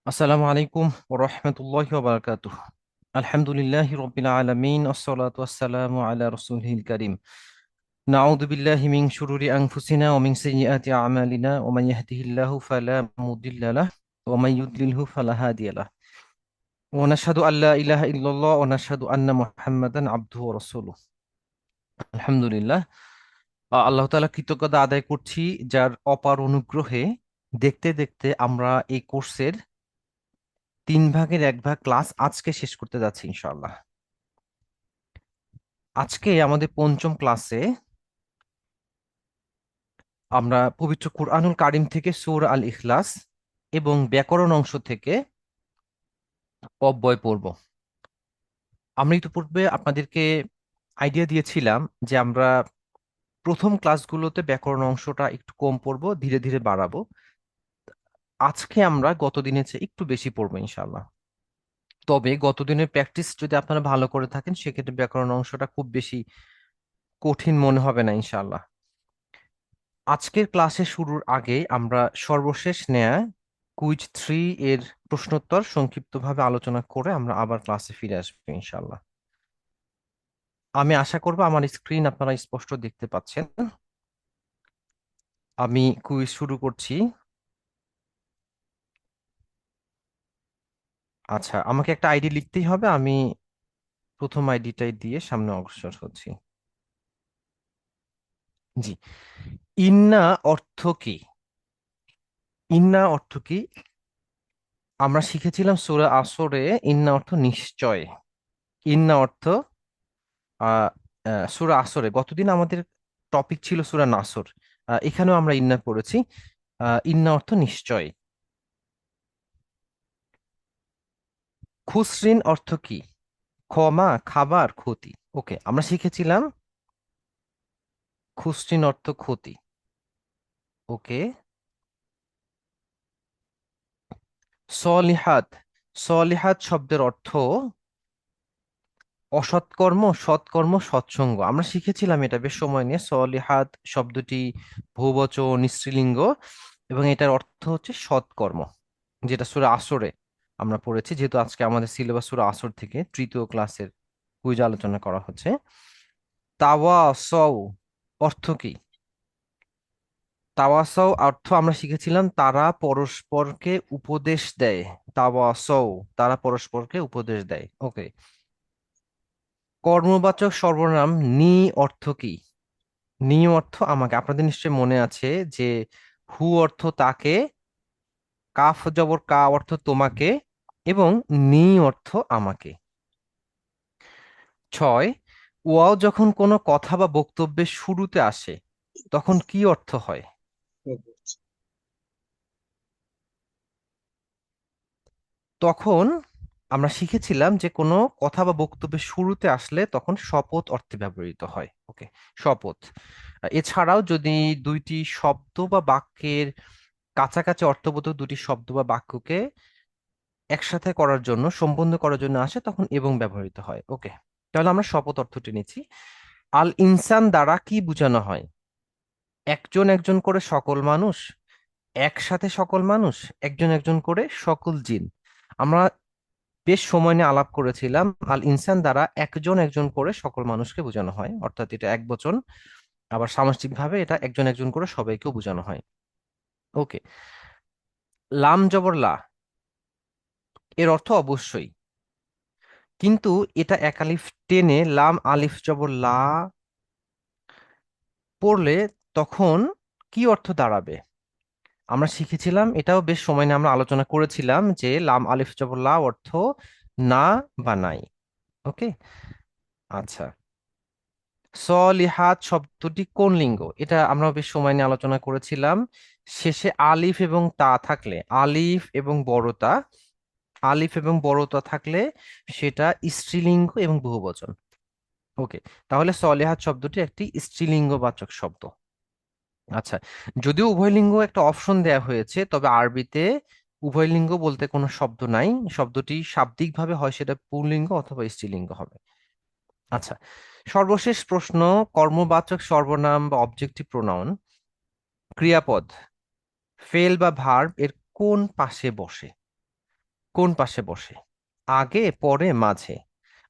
আসসালামু আলাইকুম ওয়া রাহমাতুল্লাহি ওয়া বারাকাতুহু। আলহামদুলিল্লাহি রাব্বিল আলামিন আসসালাতু ওয়াসসালামু আলা রাসূলিল কারীম। নাউযু বিল্লাহি মিন শুরুরি আনফুসিনা ওয়া মিন সাইয়্যিআতি আ'মালিনা ওয়া মান ইয়াহদিহিল্লাহু ফালা মুদিল্লা লাহু ওয়া মান ইউদ্লিলহু ফালা হাদিয়া লাহু। ওয়া নাশহাদু আল্লা ইলাহা ইল্লাল্লাহ ওয়া নাশহাদু আন্না মুহাম্মাদান আবদুহু ওয়া রাসূলুহু। আলহামদুলিল্লাহ। আল্লাহ তাআলা কৃতজ্ঞতা আদায় করছি, যার অপার অনুগ্রহে দেখতে দেখতে আমরা এই কোর্সের 3 ভাগের 1 ভাগ ক্লাস আজকে শেষ করতে যাচ্ছি ইনশাআল্লাহ। আজকে আমাদের পঞ্চম ক্লাসে আমরা পবিত্র কুরআনুল কারিম থেকে সূরা আল ইখলাস এবং ব্যাকরণ অংশ থেকে অব্যয় পড়ব। আমরা ইতিপূর্বে আপনাদেরকে আইডিয়া দিয়েছিলাম যে আমরা প্রথম ক্লাসগুলোতে ব্যাকরণ অংশটা একটু কম পড়বো, ধীরে ধীরে বাড়াবো। আজকে আমরা গত দিনের চেয়ে একটু বেশি পড়বো ইনশাআল্লাহ। তবে গত দিনের প্র্যাকটিস যদি আপনারা ভালো করে থাকেন, সেক্ষেত্রে ব্যাকরণ অংশটা খুব বেশি কঠিন মনে হবে না ইনশাআল্লাহ। আজকের ক্লাসে শুরুর আগে আমরা সর্বশেষ নেয়া কুইজ 3 এর প্রশ্নোত্তর সংক্ষিপ্তভাবে আলোচনা করে আমরা আবার ক্লাসে ফিরে আসবো ইনশাল্লাহ। আমি আশা করব আমার স্ক্রিন আপনারা স্পষ্ট দেখতে পাচ্ছেন। আমি কুইজ শুরু করছি। আচ্ছা, আমাকে একটা আইডি লিখতেই হবে। আমি প্রথম আইডিটাই দিয়ে সামনে অগ্রসর হচ্ছি। জি। ইন্না অর্থ কি? ইন্না অর্থ কি? আমরা শিখেছিলাম সূরা আসরে ইন্না অর্থ নিশ্চয়। ইন্না অর্থ আহ সূরা আসরে গতদিন আমাদের টপিক ছিল সূরা নাসর। এখানেও আমরা ইন্না পড়েছি। ইন্না অর্থ নিশ্চয়। খুসরিন অর্থ কি? ক্ষমা, খাবার, ক্ষতি। ওকে, আমরা শিখেছিলাম খুসরিন অর্থ ক্ষতি। ওকে। সলিহাত। সলিহাত শব্দের অর্থ অসৎকর্ম, সৎকর্ম, সৎসঙ্গ। আমরা শিখেছিলাম এটা বেশ সময় নিয়ে। সলিহাত শব্দটি বহুবচন, স্ত্রীলিঙ্গ, এবং এটার অর্থ হচ্ছে সৎকর্ম, যেটা সূরা আসরে আমরা পড়েছি। যেহেতু আজকে আমাদের সিলেবাস সূরা আসর থেকে তৃতীয় ক্লাসের কুইজ আলোচনা করা হচ্ছে। তাওয়াসাউ অর্থ কি? তাওয়াসাউ অর্থ আমরা শিখেছিলাম তারা পরস্পরকে উপদেশ দেয়। তাওয়াসাউ, তারা পরস্পরকে উপদেশ দেয়। ওকে। কর্মবাচক সর্বনাম নি অর্থ কি? নি অর্থ আমাকে। আপনাদের নিশ্চয়ই মনে আছে যে হু অর্থ তাকে, কাফ জবর কা অর্থ তোমাকে, এবং নি অর্থ আমাকে। 6, ওয়াও যখন কোনো কথা বা বক্তব্যের শুরুতে আসে তখন কি অর্থ হয়? তখন আমরা শিখেছিলাম যে কোনো কথা বা বক্তব্যের শুরুতে আসলে তখন শপথ অর্থে ব্যবহৃত হয়। ওকে, শপথ। এছাড়াও যদি দুইটি শব্দ বা বাক্যের কাছাকাছি অর্থবোধক দুটি শব্দ বা বাক্যকে একসাথে করার জন্য, সম্বন্ধ করার জন্য আসে, তখন এবং ব্যবহৃত হয়। ওকে, তাহলে আমরা শপথ অর্থটি নিচ্ছি। আল ইনসান দ্বারা কি বোঝানো হয়? একজন একজন করে সকল মানুষ, একসাথে সকল মানুষ, একজন একজন করে সকল জিন। আমরা বেশ সময় নিয়ে আলাপ করেছিলাম। আল ইনসান দ্বারা একজন একজন করে সকল মানুষকে বোঝানো হয়, অর্থাৎ এটা এক বচন। আবার সামষ্টিক ভাবে এটা একজন একজন করে সবাইকেও বোঝানো হয়। ওকে। লাম জবর লা এর অর্থ অবশ্যই, কিন্তু এটা এক আলিফ টেনে লাম আলিফ জবর লা পড়লে তখন কি অর্থ দাঁড়াবে? আমরা শিখেছিলাম, এটাও বেশ সময় নিয়ে আমরা আলোচনা করেছিলাম যে লাম আলিফ জবর লা অর্থ না বা নাই। ওকে। আচ্ছা, সলিহাত শব্দটি কোন লিঙ্গ? এটা আমরা বেশ সময় নিয়ে আলোচনা করেছিলাম। শেষে আলিফ এবং তা থাকলে, আলিফ এবং বড়তা, আলিফ এবং বড়তা থাকলে সেটা স্ত্রীলিঙ্গ এবং বহুবচন। ওকে, তাহলে সলিহাত শব্দটি একটি স্ত্রীলিঙ্গবাচক শব্দ। আচ্ছা, যদিও উভয় লিঙ্গ একটা অপশন দেয়া হয়েছে, তবে আরবিতে উভয় লিঙ্গ বলতে কোনো শব্দ নাই। শব্দটি শাব্দিকভাবে হয় সেটা পুল্লিঙ্গ অথবা স্ত্রীলিঙ্গ হবে। আচ্ছা, সর্বশেষ প্রশ্ন। কর্মবাচক সর্বনাম বা অবজেক্টিভ প্রোনাউন ক্রিয়াপদ ফেল বা ভার্ব এর কোন পাশে বসে? কোন পাশে বসে? আগে, পরে, মাঝে?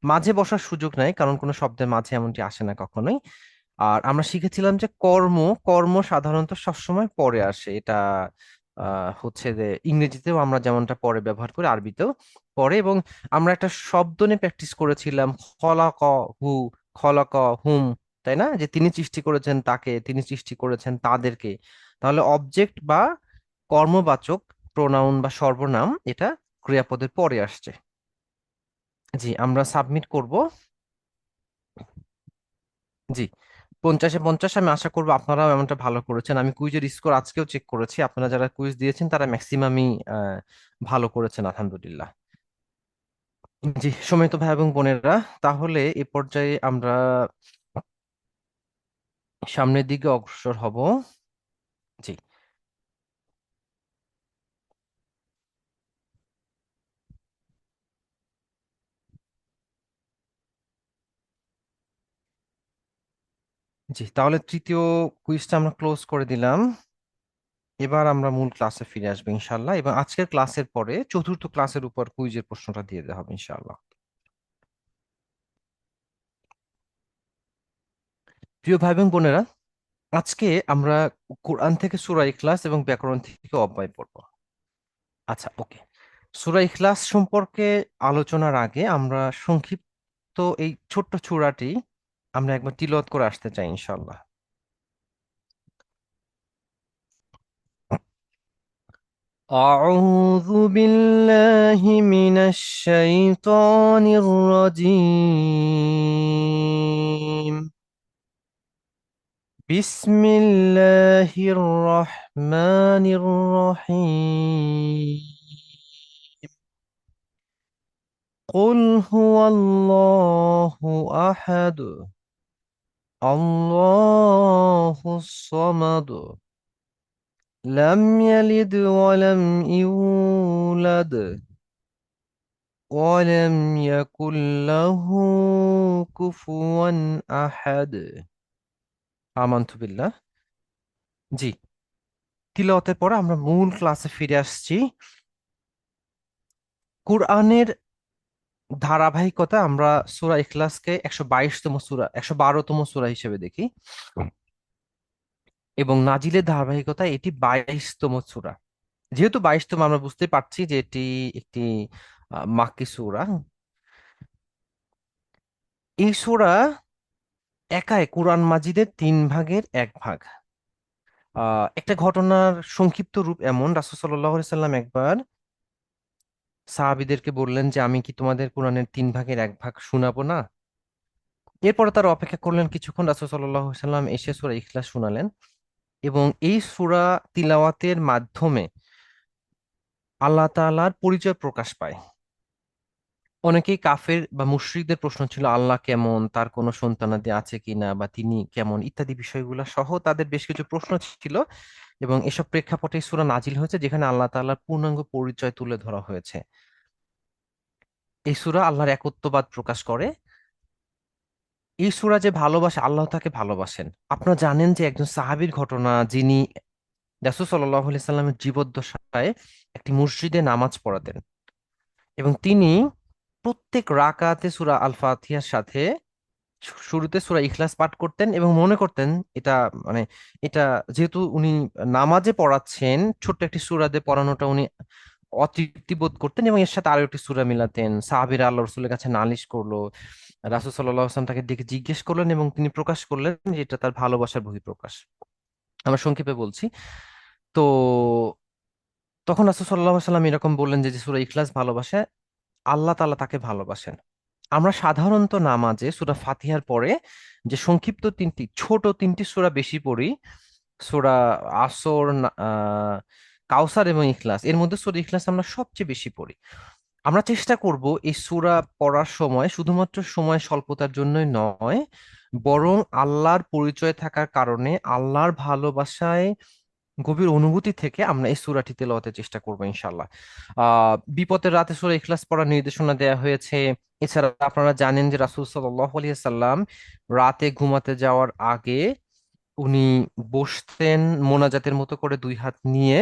মাঝে বসার সুযোগ নাই, কারণ কোনো শব্দের মাঝে এমনটি আসে না কখনোই। আর আমরা শিখেছিলাম যে কর্ম, কর্ম সাধারণত সবসময় পরে আসে। এটা হচ্ছে যে ইংরেজিতেও আমরা যেমনটা পরে ব্যবহার করি, আরবিতেও পরে। এবং আমরা একটা শব্দ নিয়ে প্র্যাকটিস করেছিলাম, খলাক হু, খলাক হুম, তাই না? যে তিনি সৃষ্টি করেছেন তাকে, তিনি সৃষ্টি করেছেন তাদেরকে। তাহলে অবজেক্ট বা কর্মবাচক প্রোনাউন বা সর্বনাম এটা ক্রিয়াপদের পরে আসছে। জি, আমরা সাবমিট করব। জি, 50-এ 50। আমি আশা করবো আপনারাও এমনটা ভালো করেছেন। আমি কুইজের স্কোর আজকেও চেক করেছি, আপনারা যারা কুইজ দিয়েছেন তারা ম্যাক্সিমামই ভালো করেছেন আলহামদুলিল্লাহ। জি, সম্মানিত ভাই এবং বোনেরা, তাহলে এ পর্যায়ে আমরা সামনের দিকে অগ্রসর হব। জি, জি, তাহলে তৃতীয় কুইজটা আমরা ক্লোজ করে দিলাম। এবার আমরা মূল ক্লাসে ফিরে আসবো ইনশাল্লাহ, এবং আজকের ক্লাসের পরে চতুর্থ ক্লাসের উপর কুইজের প্রশ্নটা দিয়ে দেওয়া হবে ইনশাল্লাহ। প্রিয় ভাই এবং বোনেরা, আজকে আমরা কোরআন থেকে সূরা ইখলাস এবং ব্যাকরণ থেকে অব্যয় পড়ব। আচ্ছা, ওকে। সূরা ইখলাস সম্পর্কে আলোচনার আগে আমরা সংক্ষিপ্ত এই ছোট্ট সূরাটি আমরা একবার তিলাওয়াত করে আসতে চাই ইনশাআল্লাহ। أعوذ بالله من الشيطان الرجيم. بسم الله الرحمن الرحيم. قل هو الله أحد، الله الصمد، لم يلد ولم يولد ولم يكن له كفوا أحد. আমানতু বিল্লাহ। জি, তিলাওয়াতের পরে আমরা মূল ক্লাসে ফিরে আসছি। কুরআনের ধারাবাহিকতা আমরা সূরা ইখলাসকে 122তম সূরা, 112তম সূরা হিসেবে দেখি, এবং নাজিলের ধারাবাহিকতা এটি 22তম সূরা। যেহেতু 22তম, আমরা বুঝতে পারছি যে এটি একটি মাক্কি সূরা। এই সূরা একাই কোরআন মাজিদের 3 ভাগের 1 ভাগ। একটা ঘটনার সংক্ষিপ্ত রূপ এমন: রাসূল সাল্লাল্লাহু আলাইহি সাল্লাম একবার সাহাবীদেরকে বললেন যে আমি কি তোমাদের কোরআনের 3 ভাগের 1 ভাগ শোনাবো না? এরপরে তারা অপেক্ষা করলেন কিছুক্ষণ, রাসূল সাল্লাল্লাহু আলাইহি সাল্লাম এসে সূরা ইখলাস শোনালেন। এবং এই সূরা তিলাওয়াতের মাধ্যমে আল্লাহ তাআলার পরিচয় প্রকাশ পায়। অনেকেই কাফের বা মুশরিকদের প্রশ্ন ছিল আল্লাহ কেমন, তার কোনো সন্তানাদি আছে কিনা, বা তিনি কেমন ইত্যাদি বিষয়গুলো সহ তাদের বেশ কিছু প্রশ্ন ছিল। এবং এসব প্রেক্ষাপটে এই সূরা নাজিল হয়েছে, যেখানে আল্লাহ তাআলার পূর্ণাঙ্গ পরিচয় তুলে ধরা হয়েছে। এই সূরা আল্লাহর একত্ববাদ প্রকাশ করে। এই সূরা যে ভালোবাসে, আল্লাহ তাকে ভালোবাসেন। আপনারা জানেন যে একজন সাহাবীর ঘটনা, যিনি রাসূল সাল্লাল্লাহু আলাইহি সাল্লামের জীবদ্দশায় একটি মসজিদে নামাজ পড়াতেন, এবং তিনি প্রত্যেক রাকাতে সূরা আল ফাতিহার সাথে শুরুতে সূরা ইখলাস পাঠ করতেন, এবং মনে করতেন এটা, মানে এটা যেহেতু উনি নামাজে পড়াচ্ছেন, ছোট্ট একটি সূরা দিয়ে পড়ানোটা উনি অতৃপ্তি বোধ করতেন, এবং এর সাথে আরো একটি সূরা মিলাতেন। সাহাবীরা আল্লাহ রাসূলের কাছে নালিশ করলো, রাসূল সাল্লাল্লাহু আলাইহি ওয়াসাল্লাম তাকে দেখে জিজ্ঞেস করলেন, এবং তিনি প্রকাশ করলেন যে এটা তার ভালোবাসার বহিঃপ্রকাশ। আমরা সংক্ষেপে বলছি। তো তখন রাসূল সাল্লাল্লাহু আলাইহি ওয়াসাল্লাম এরকম বললেন যে যে সূরা ইখলাস ভালোবাসে, আল্লাহ তাআলা তাকে ভালোবাসেন। আমরা সাধারণত নামাজে সূরা ফাতিহার পরে যে সংক্ষিপ্ত ছোট 3টি সূরা বেশি পড়ি, সূরা আসর, কাউসার এবং ইখলাস, এর মধ্যে সূরা ইখলাস আমরা সবচেয়ে বেশি পড়ি। আমরা চেষ্টা করব এই সূরা পড়ার সময় শুধুমাত্র সময় স্বল্পতার জন্যই নয়, বরং আল্লাহর পরিচয় থাকার কারণে, আল্লাহর ভালোবাসায় গভীর অনুভূতি থেকে আমরা এই সূরাটি তেলাওয়াতের চেষ্টা করবো ইনশাআল্লাহ। বিপদের রাতে সূরা ইখলাস পড়ার নির্দেশনা দেয়া হয়েছে। এছাড়া আপনারা জানেন যে রাসূল সাল্লাল্লাহু আলাইহি সাল্লাম রাতে ঘুমাতে যাওয়ার আগে উনি বসতেন মোনাজাতের মতো করে দুই হাত নিয়ে,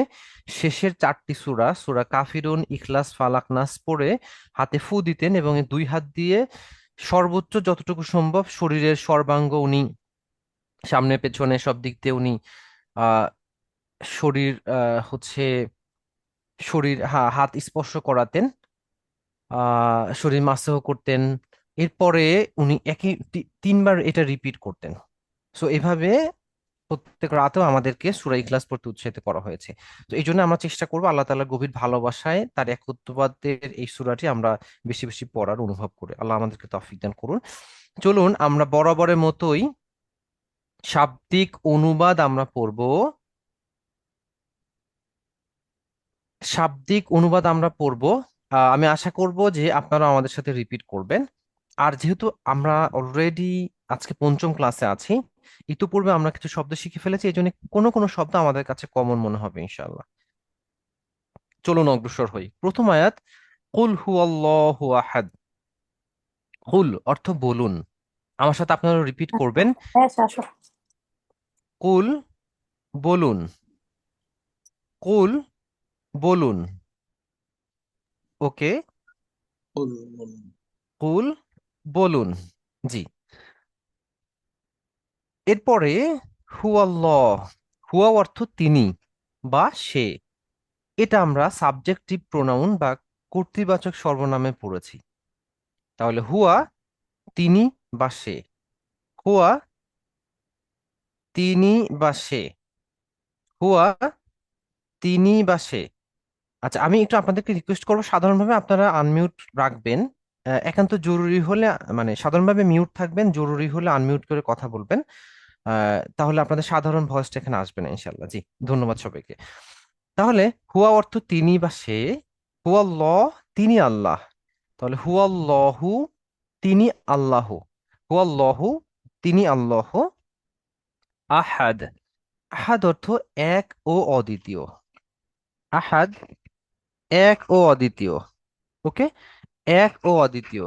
শেষের চারটি সূরা, সূরা কাফিরুন, ইখলাস, ফালাক, নাস পড়ে হাতে ফু দিতেন, এবং এই দুই হাত দিয়ে সর্বোচ্চ যতটুকু সম্ভব শরীরের সর্বাঙ্গ উনি, সামনে পেছনে সব দিক দিয়ে উনি আহ শরীর হচ্ছে শরীর হাত স্পর্শ করাতেন, শরীর মাসহ করতেন। এরপরে উনি তিনবার এটা রিপিট করতেন। সো এভাবে প্রত্যেক রাতেও আমাদেরকে সূরা ইখলাস পড়তে উৎসাহিত করা হয়েছে। তো এই জন্য আমরা চেষ্টা করবো আল্লাহ তাআলার গভীর ভালোবাসায় তার একত্ববাদের এই সূরাটি আমরা বেশি বেশি পড়ার অনুভব করে। আল্লাহ আমাদেরকে তৌফিক দান করুন। চলুন আমরা বরাবরের মতোই শাব্দিক অনুবাদ আমরা পড়বো। শাব্দিক অনুবাদ আমরা পড়বো। আমি আশা করব যে আপনারা আমাদের সাথে রিপিট করবেন। আর যেহেতু আমরা অলরেডি আজকে পঞ্চম ক্লাসে আছি, ইতিপূর্বে আমরা কিছু শব্দ শিখে ফেলেছি, এই জন্য কোনো কোনো শব্দ আমাদের কাছে কমন মনে হবে ইনশাআল্লাহ। চলুন অগ্রসর হই। প্রথম আয়াত, কুল হুয়াল্লাহু আহাদ। কুল অর্থ বলুন। আমার সাথে আপনারা রিপিট আচ্ছা, করবেন। হ্যাঁ আসো। কুল বলুন। কুল বলুন। ওকে। কুল বলুন। জি। এরপরে হুয়াল্লাহ, হুয়া অর্থ তিনি বা সে। এটা আমরা সাবজেক্টিভ প্রোনাউন বা কর্তৃবাচক সর্বনামে পড়েছি। তাহলে হুয়া তিনি বা সে। হুয়া তিনি বা সে। হুয়া তিনি বা সে। আচ্ছা, আমি একটু আপনাদেরকে রিকোয়েস্ট করবো, সাধারণভাবে আপনারা আনমিউট রাখবেন। একান্ত জরুরি হলে, মানে সাধারণভাবে মিউট থাকবেন, জরুরি হলে আনমিউট করে কথা বলবেন। তাহলে আপনাদের সাধারণ ভয়েসটা এখানে আসবে না ইনশাল্লাহ। জি, ধন্যবাদ সবাইকে। তাহলে হুয়া অর্থ তিনি বা সে। হুয়াল্লাহ তিনি আল্লাহ। তাহলে হুয়াল্লাহু তিনি আল্লাহ। হুয়াল্লাহু তিনি আল্লাহ। আহাদ, আহাদ অর্থ এক ও অদ্বিতীয়। আহাদ এক ও অদ্বিতীয়। ওকে। এক ও অদ্বিতীয়।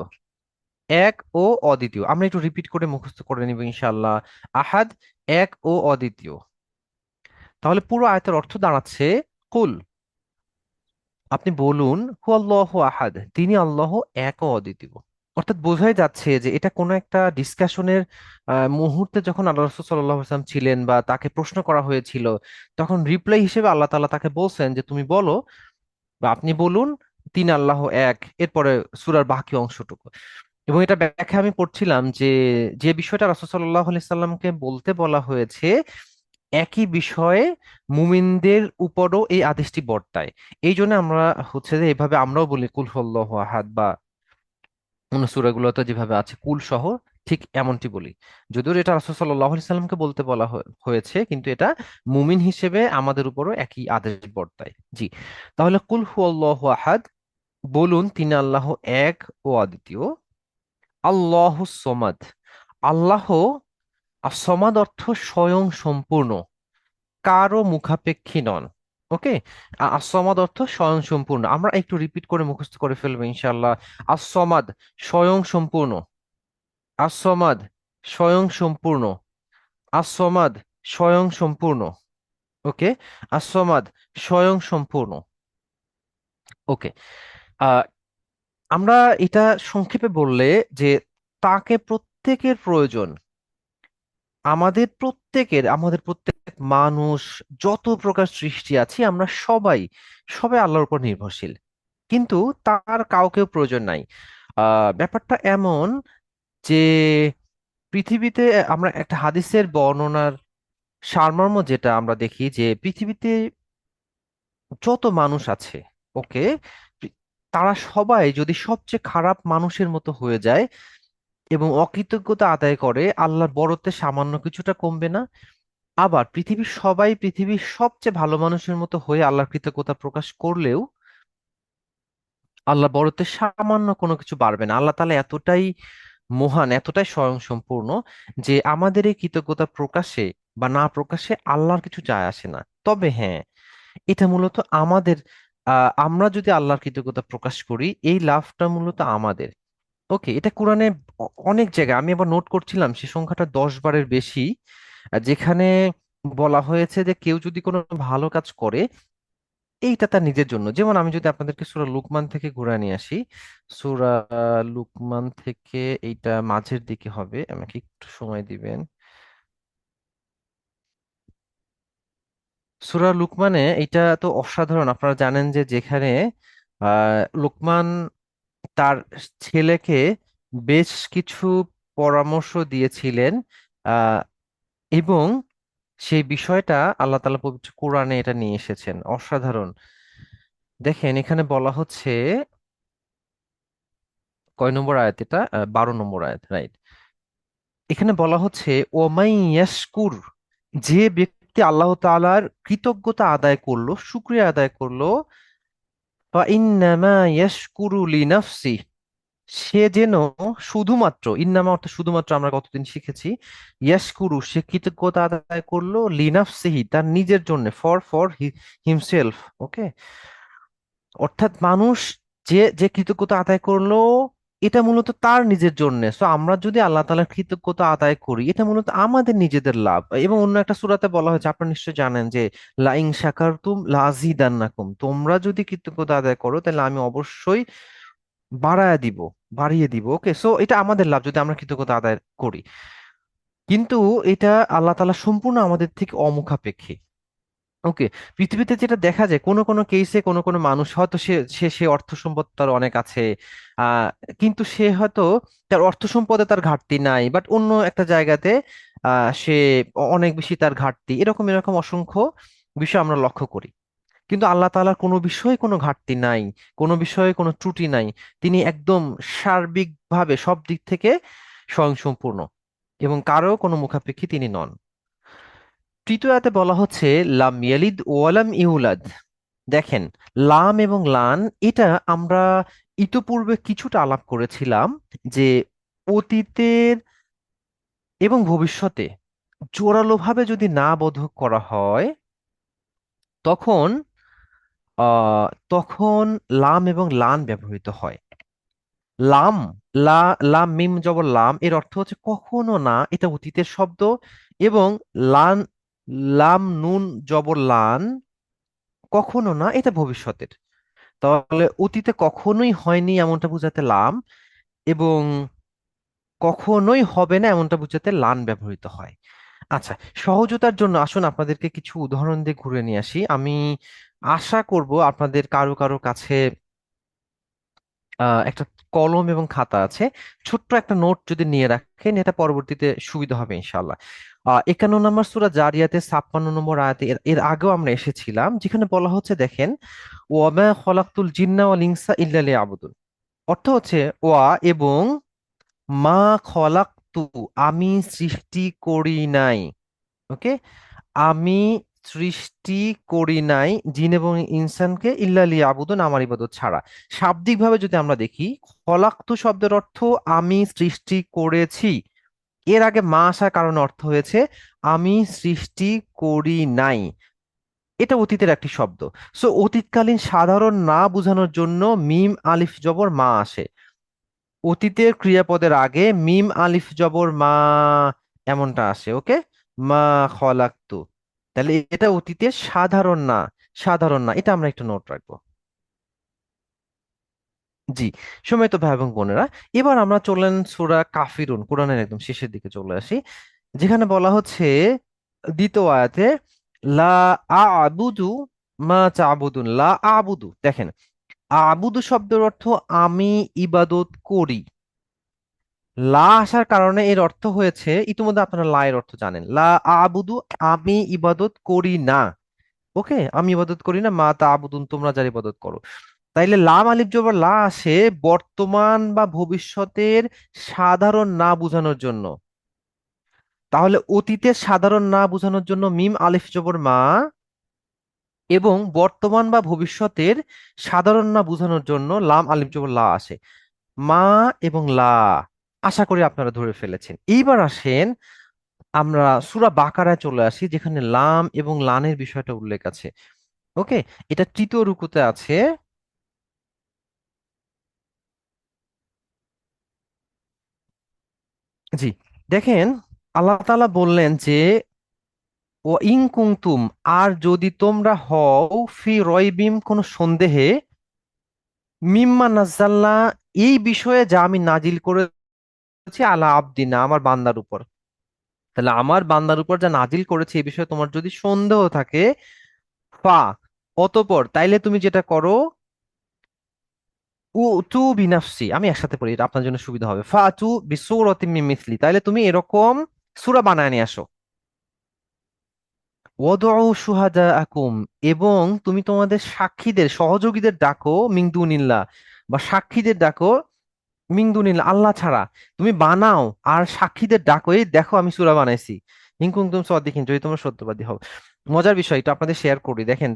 এক ও অদ্বিতীয় আমরা একটু রিপিট করে মুখস্থ করে নিব ইনশাআল্লাহ। আহাদ এক ও অদ্বিতীয়। তাহলে পুরো আয়াতের অর্থ দাঁড়াচ্ছে, কুল আপনি বলুন, হু আল্লাহ আহাদ তিনি আল্লাহ এক ও অদ্বিতীয়। অর্থাৎ বোঝাই যাচ্ছে যে এটা কোনো একটা ডিসকাশনের মুহূর্তে যখন আল্লাহ রাসূল সাল্লাল্লাহু আলাইহি ওয়াসাল্লাম ছিলেন বা তাকে প্রশ্ন করা হয়েছিল, তখন রিপ্লাই হিসেবে আল্লাহ তাআলা তাকে বলছেন যে তুমি বলো বা আপনি বলুন তিন আল্লাহ এক, এরপরে সূরার বাকি অংশটুকু। এবং এটা ব্যাখ্যা আমি পড়ছিলাম যে যে বিষয়টা রাসূল সাল্লাল্লাহু আলাইহি সাল্লামকে বলতে বলা হয়েছে, একই বিষয়ে মুমিনদের উপরও এই আদেশটি বর্তায়। এই জন্য আমরা হচ্ছে যে এভাবে আমরাও বলি কুল হুয়াল্লাহু আহাদ, বা অন্য সূরাগুলোতে যেভাবে আছে কুল সহ ঠিক এমনটি বলি। যদিও এটা রাসূল সাল্লাল্লাহু আলাইহি সাল্লামকে বলতে বলা হয়েছে, কিন্তু এটা মুমিন হিসেবে আমাদের উপরও একই আদেশ বর্তায়। জি। তাহলে কুল হুয়াল্লাহু আহাদ বলুন তিনি আল্লাহ এক ও অদ্বিতীয়। আল্লাহু সমাদ, আল্লাহ সমাদ অর্থ স্বয়ং সম্পূর্ণ, কারও মুখাপেক্ষী নন। ওকে। আসমাদ অর্থ স্বয়ং সম্পূর্ণ। আমরা একটু রিপিট করে মুখস্থ করে ফেলবো ইনশাল্লাহ। আসমাদ স্বয়ং সম্পূর্ণ। আসমাদ স্বয়ং সম্পূর্ণ। আসমাদ স্বয়ং সম্পূর্ণ। ওকে। আসমাদ স্বয়ং সম্পূর্ণ। ওকে। আহ আমরা এটা সংক্ষেপে বললে যে তাকে প্রত্যেকের প্রয়োজন। আমাদের প্রত্যেক মানুষ, যত প্রকার সৃষ্টি আছে আমরা সবাই সবাই আল্লাহর উপর নির্ভরশীল, কিন্তু তার কাউকেও প্রয়োজন নাই। ব্যাপারটা এমন যে পৃথিবীতে, আমরা একটা হাদিসের বর্ণনার সারমর্ম যেটা আমরা দেখি যে পৃথিবীতে যত মানুষ আছে, ওকে, তারা সবাই যদি সবচেয়ে খারাপ মানুষের মতো হয়ে যায় এবং অকৃতজ্ঞতা আদায় করে, আল্লাহর বড়ত্বে সামান্য কিছুটা কমবে না। আবার পৃথিবীর সবচেয়ে ভালো মানুষের মতো হয়ে আল্লাহর কৃতজ্ঞতা প্রকাশ করলেও আল্লাহ বড়তে সামান্য কোনো কিছু বাড়বে না। আল্লাহ তাআলা এতটাই মহান, এতটাই স্বয়ংসম্পূর্ণ যে আমাদের এই কৃতজ্ঞতা প্রকাশে বা না প্রকাশে আল্লাহর কিছু যায় আসে না। তবে হ্যাঁ, এটা মূলত আমাদের, আমরা যদি আল্লাহর কৃতজ্ঞতা প্রকাশ করি এই লাভটা মূলত আমাদের। ওকে। এটা কোরআনে অনেক জায়গায়, আমি আবার নোট করছিলাম সে সংখ্যাটা 10 বারের বেশি যেখানে বলা হয়েছে যে কেউ যদি কোনো ভালো কাজ করে এইটা তার নিজের জন্য। যেমন আমি যদি আপনাদেরকে সূরা লুকমান থেকে ঘুরে নিয়ে আসি, সূরা লুকমান থেকে, এইটা মাঝের দিকে হবে, আমাকে একটু সময় দিবেন। সূরা লুকমানে এইটা তো অসাধারণ। আপনারা জানেন যে যেখানে লুকমান তার ছেলেকে বেশ কিছু পরামর্শ দিয়েছিলেন, আহ, এবং সেই বিষয়টা আল্লাহ তাআলা পবিত্র কোরআনে এটা নিয়ে এসেছেন, অসাধারণ। দেখেন এখানে বলা হচ্ছে, কয় নম্বর আয়াত এটা? 12 নম্বর আয়াত, রাইট। এখানে বলা হচ্ছে ওমাই ইয়াশকুর, যে ব্যক্তি আল্লাহ তাআলার কৃতজ্ঞতা আদায় করলো, শুকরিয়া আদায় করলো, ফা ইন্নামা ইয়াশকুরু লিনাফসি, সে যেন শুধুমাত্র, ইন্নামা অর্থ শুধুমাত্র, আমরা কতদিন শিখেছি, ইয়াশকুরু সে কৃতজ্ঞতা আদায় করলো, লিনাফসিহি তার নিজের জন্য, ফর ফর হিমসেলফ। ওকে, অর্থাৎ মানুষ যে যে কৃতজ্ঞতা আদায় করলো এটা মূলত তার নিজের জন্য। সো আমরা যদি আল্লাহ তাআলার কৃতজ্ঞতা আদায় করি এটা মূলত আমাদের নিজেদের লাভ। এবং অন্য একটা সূরাতে বলা হয়েছে, আপনারা নিশ্চয়ই জানেন যে লাইন শাকারতুম লাজিদান্নাকুম, তোমরা যদি কৃতজ্ঞতা আদায় করো তাহলে আমি অবশ্যই বাড়ায় দিব, বাড়িয়ে দিব। ওকে, সো এটা আমাদের লাভ যদি আমরা কৃতজ্ঞতা আদায় করি। কিন্তু এটা আল্লাহ তাআলা সম্পূর্ণ আমাদের থেকে অমুখাপেক্ষী। ওকে, পৃথিবীতে যেটা দেখা যায় কোনো কোনো কেসে কোনো কোনো মানুষ হয়তো সে সে সে অর্থ সম্পদ তার অনেক আছে, আহ কিন্তু সে হয়তো তার অর্থ সম্পদে তার ঘাটতি নাই, বাট অন্য একটা জায়গাতে সে অনেক বেশি তার ঘাটতি, এরকম এরকম অসংখ্য বিষয় আমরা লক্ষ্য করি। কিন্তু আল্লাহ তাআলার কোনো বিষয়ে কোনো ঘাটতি নাই, কোনো বিষয়ে কোনো ত্রুটি নাই। তিনি একদম সার্বিকভাবে সব দিক থেকে স্বয়ংসম্পূর্ণ এবং কারো কোনো মুখাপেক্ষী তিনি নন। তৃতীয় আয়াতে বলা হচ্ছে লাম ইয়ালিদ ওয়ালাম ইউলাদ। দেখেন, লাম এবং লান, এটা আমরা ইতপূর্বে কিছুটা আলাপ করেছিলাম যে অতীতের এবং ভবিষ্যতে জোরালোভাবে যদি না বোধক করা হয় তখন তখন লাম এবং লান ব্যবহৃত হয়। লাম, লা, লাম মিম জবর লাম, এর অর্থ হচ্ছে কখনো না, এটা অতীতের শব্দ। এবং লান, লাম নুন জবর লান, কখনো না, এটা ভবিষ্যতের। তাহলে অতীতে কখনোই হয়নি এমনটা বোঝাতে লাম, এবং কখনোই হবে না এমনটা বোঝাতে লান ব্যবহৃত হয়। আচ্ছা, সহজতার জন্য আসুন আপনাদেরকে কিছু উদাহরণ দিয়ে ঘুরে নিয়ে আসি। আমি আশা করব আপনাদের কারো কারো কাছে একটা কলম এবং খাতা আছে, ছোট্ট একটা নোট যদি নিয়ে রাখেন এটা পরবর্তীতে সুবিধা হবে ইনশাল্লাহ। 51 নম্বর সূরা জারিয়াতে 56 নম্বর আয়াতে, এর আগেও আমরা এসেছিলাম, যেখানে বলা হচ্ছে দেখেন, ওয়ামা খলাকতুল জিন্না ওয়াল ইনসা ইল্লা লিয়াবুদুন। অর্থ হচ্ছে ওয়া এবং মা খলাকতু, আমি সৃষ্টি করি নাই। ওকে, আমি সৃষ্টি করি নাই জিন এবং ইনসানকে ইল্লা লিয়াবুদুন, আমার ইবাদত ছাড়া। শাব্দিকভাবে যদি আমরা দেখি, খলাকতু শব্দের অর্থ আমি সৃষ্টি করেছি, এর আগে মা আসার কারণে অর্থ হয়েছে আমি সৃষ্টি করি নাই। এটা অতীতের একটি শব্দ। সো অতীতকালীন সাধারণ না বোঝানোর জন্য মিম আলিফ জবর মা আসে। অতীতের ক্রিয়াপদের আগে মিম আলিফ জবর মা এমনটা আসে। ওকে, মা খলাকতু, তাহলে এটা অতীতের সাধারণ না, সাধারণ না, এটা আমরা একটু নোট রাখবো। জি, সম্মানিত ভাই এবং বোনেরা, এবার আমরা চলেন সূরা কাফিরুন, কোরআনের একদম শেষের দিকে চলে আসি, যেখানে বলা হচ্ছে দ্বিতীয় আয়াতে লা আবুদু মা তা'বুদুন, লা আবুদু। দেখেন, আবুদু শব্দের অর্থ আমি ইবাদত করি। লা আসার কারণে এর অর্থ হয়েছে, ইতিমধ্যে আপনারা লা এর অর্থ জানেন, লা আবুদু, আমি ইবাদত করি না। ওকে, আমি ইবাদত করি না, মা তা'বুদুন তোমরা যার ইবাদত করো। তাইলে লাম আলিফ জবর লা আসে বর্তমান বা ভবিষ্যতের সাধারণ না বোঝানোর জন্য। তাহলে অতীতের সাধারণ না বোঝানোর জন্য মিম আলিফ জবর মা, এবং বর্তমান বা ভবিষ্যতের সাধারণ না বোঝানোর জন্য লাম আলিফ জবর লা আসে। মা এবং লা, আশা করি আপনারা ধরে ফেলেছেন। এইবার আসেন আমরা সূরা বাকারায় চলে আসি, যেখানে লাম এবং লানের বিষয়টা উল্লেখ আছে। ওকে, এটা তৃতীয় রুকুতে আছে। জি, দেখেন, আল্লাহ তাআলা বললেন যে ও ইন কুনতুম, আর যদি তোমরা হও ফি রয়বিম কোন সন্দেহে, মিম্মা নাজ্জালনা, এই বিষয়ে যা আমি নাজিল করেছি আলা আবদিনা, আমার বান্দার উপর। তাহলে আমার বান্দার উপর যা নাজিল করেছে এই বিষয়ে তোমার যদি সন্দেহ থাকে, ফা, অতঃপর তাইলে তুমি যেটা করো, উ তু বিনাফসি, আমি একসাথে পড়ি, এটা আপনার জন্য সুবিধা হবে। ফা তু বিসূরাতিম মিন মিসলি, তাইলে তুমি এরকম সূরা বানায় নিয়ে আসো। ওয়াদউ শুহাদাআকুম, এবং তুমি তোমাদের সাক্ষীদের, সহযোগীদের ডাকো, মিন দুনিল্লাহ, বা সাক্ষীদের ডাকো, মিন দুনিল্লাহ, আল্লাহ ছাড়া। তুমি বানাও আর সাক্ষীদের ডাকো, এই দেখো আমি সূরা বানাইছি। ইন কুনতুম সাদিকিন, যদি তোমরা সত্যবাদী হও। মজার বিষয়, এটা আপনাদের শেয়ার করি, দেখেন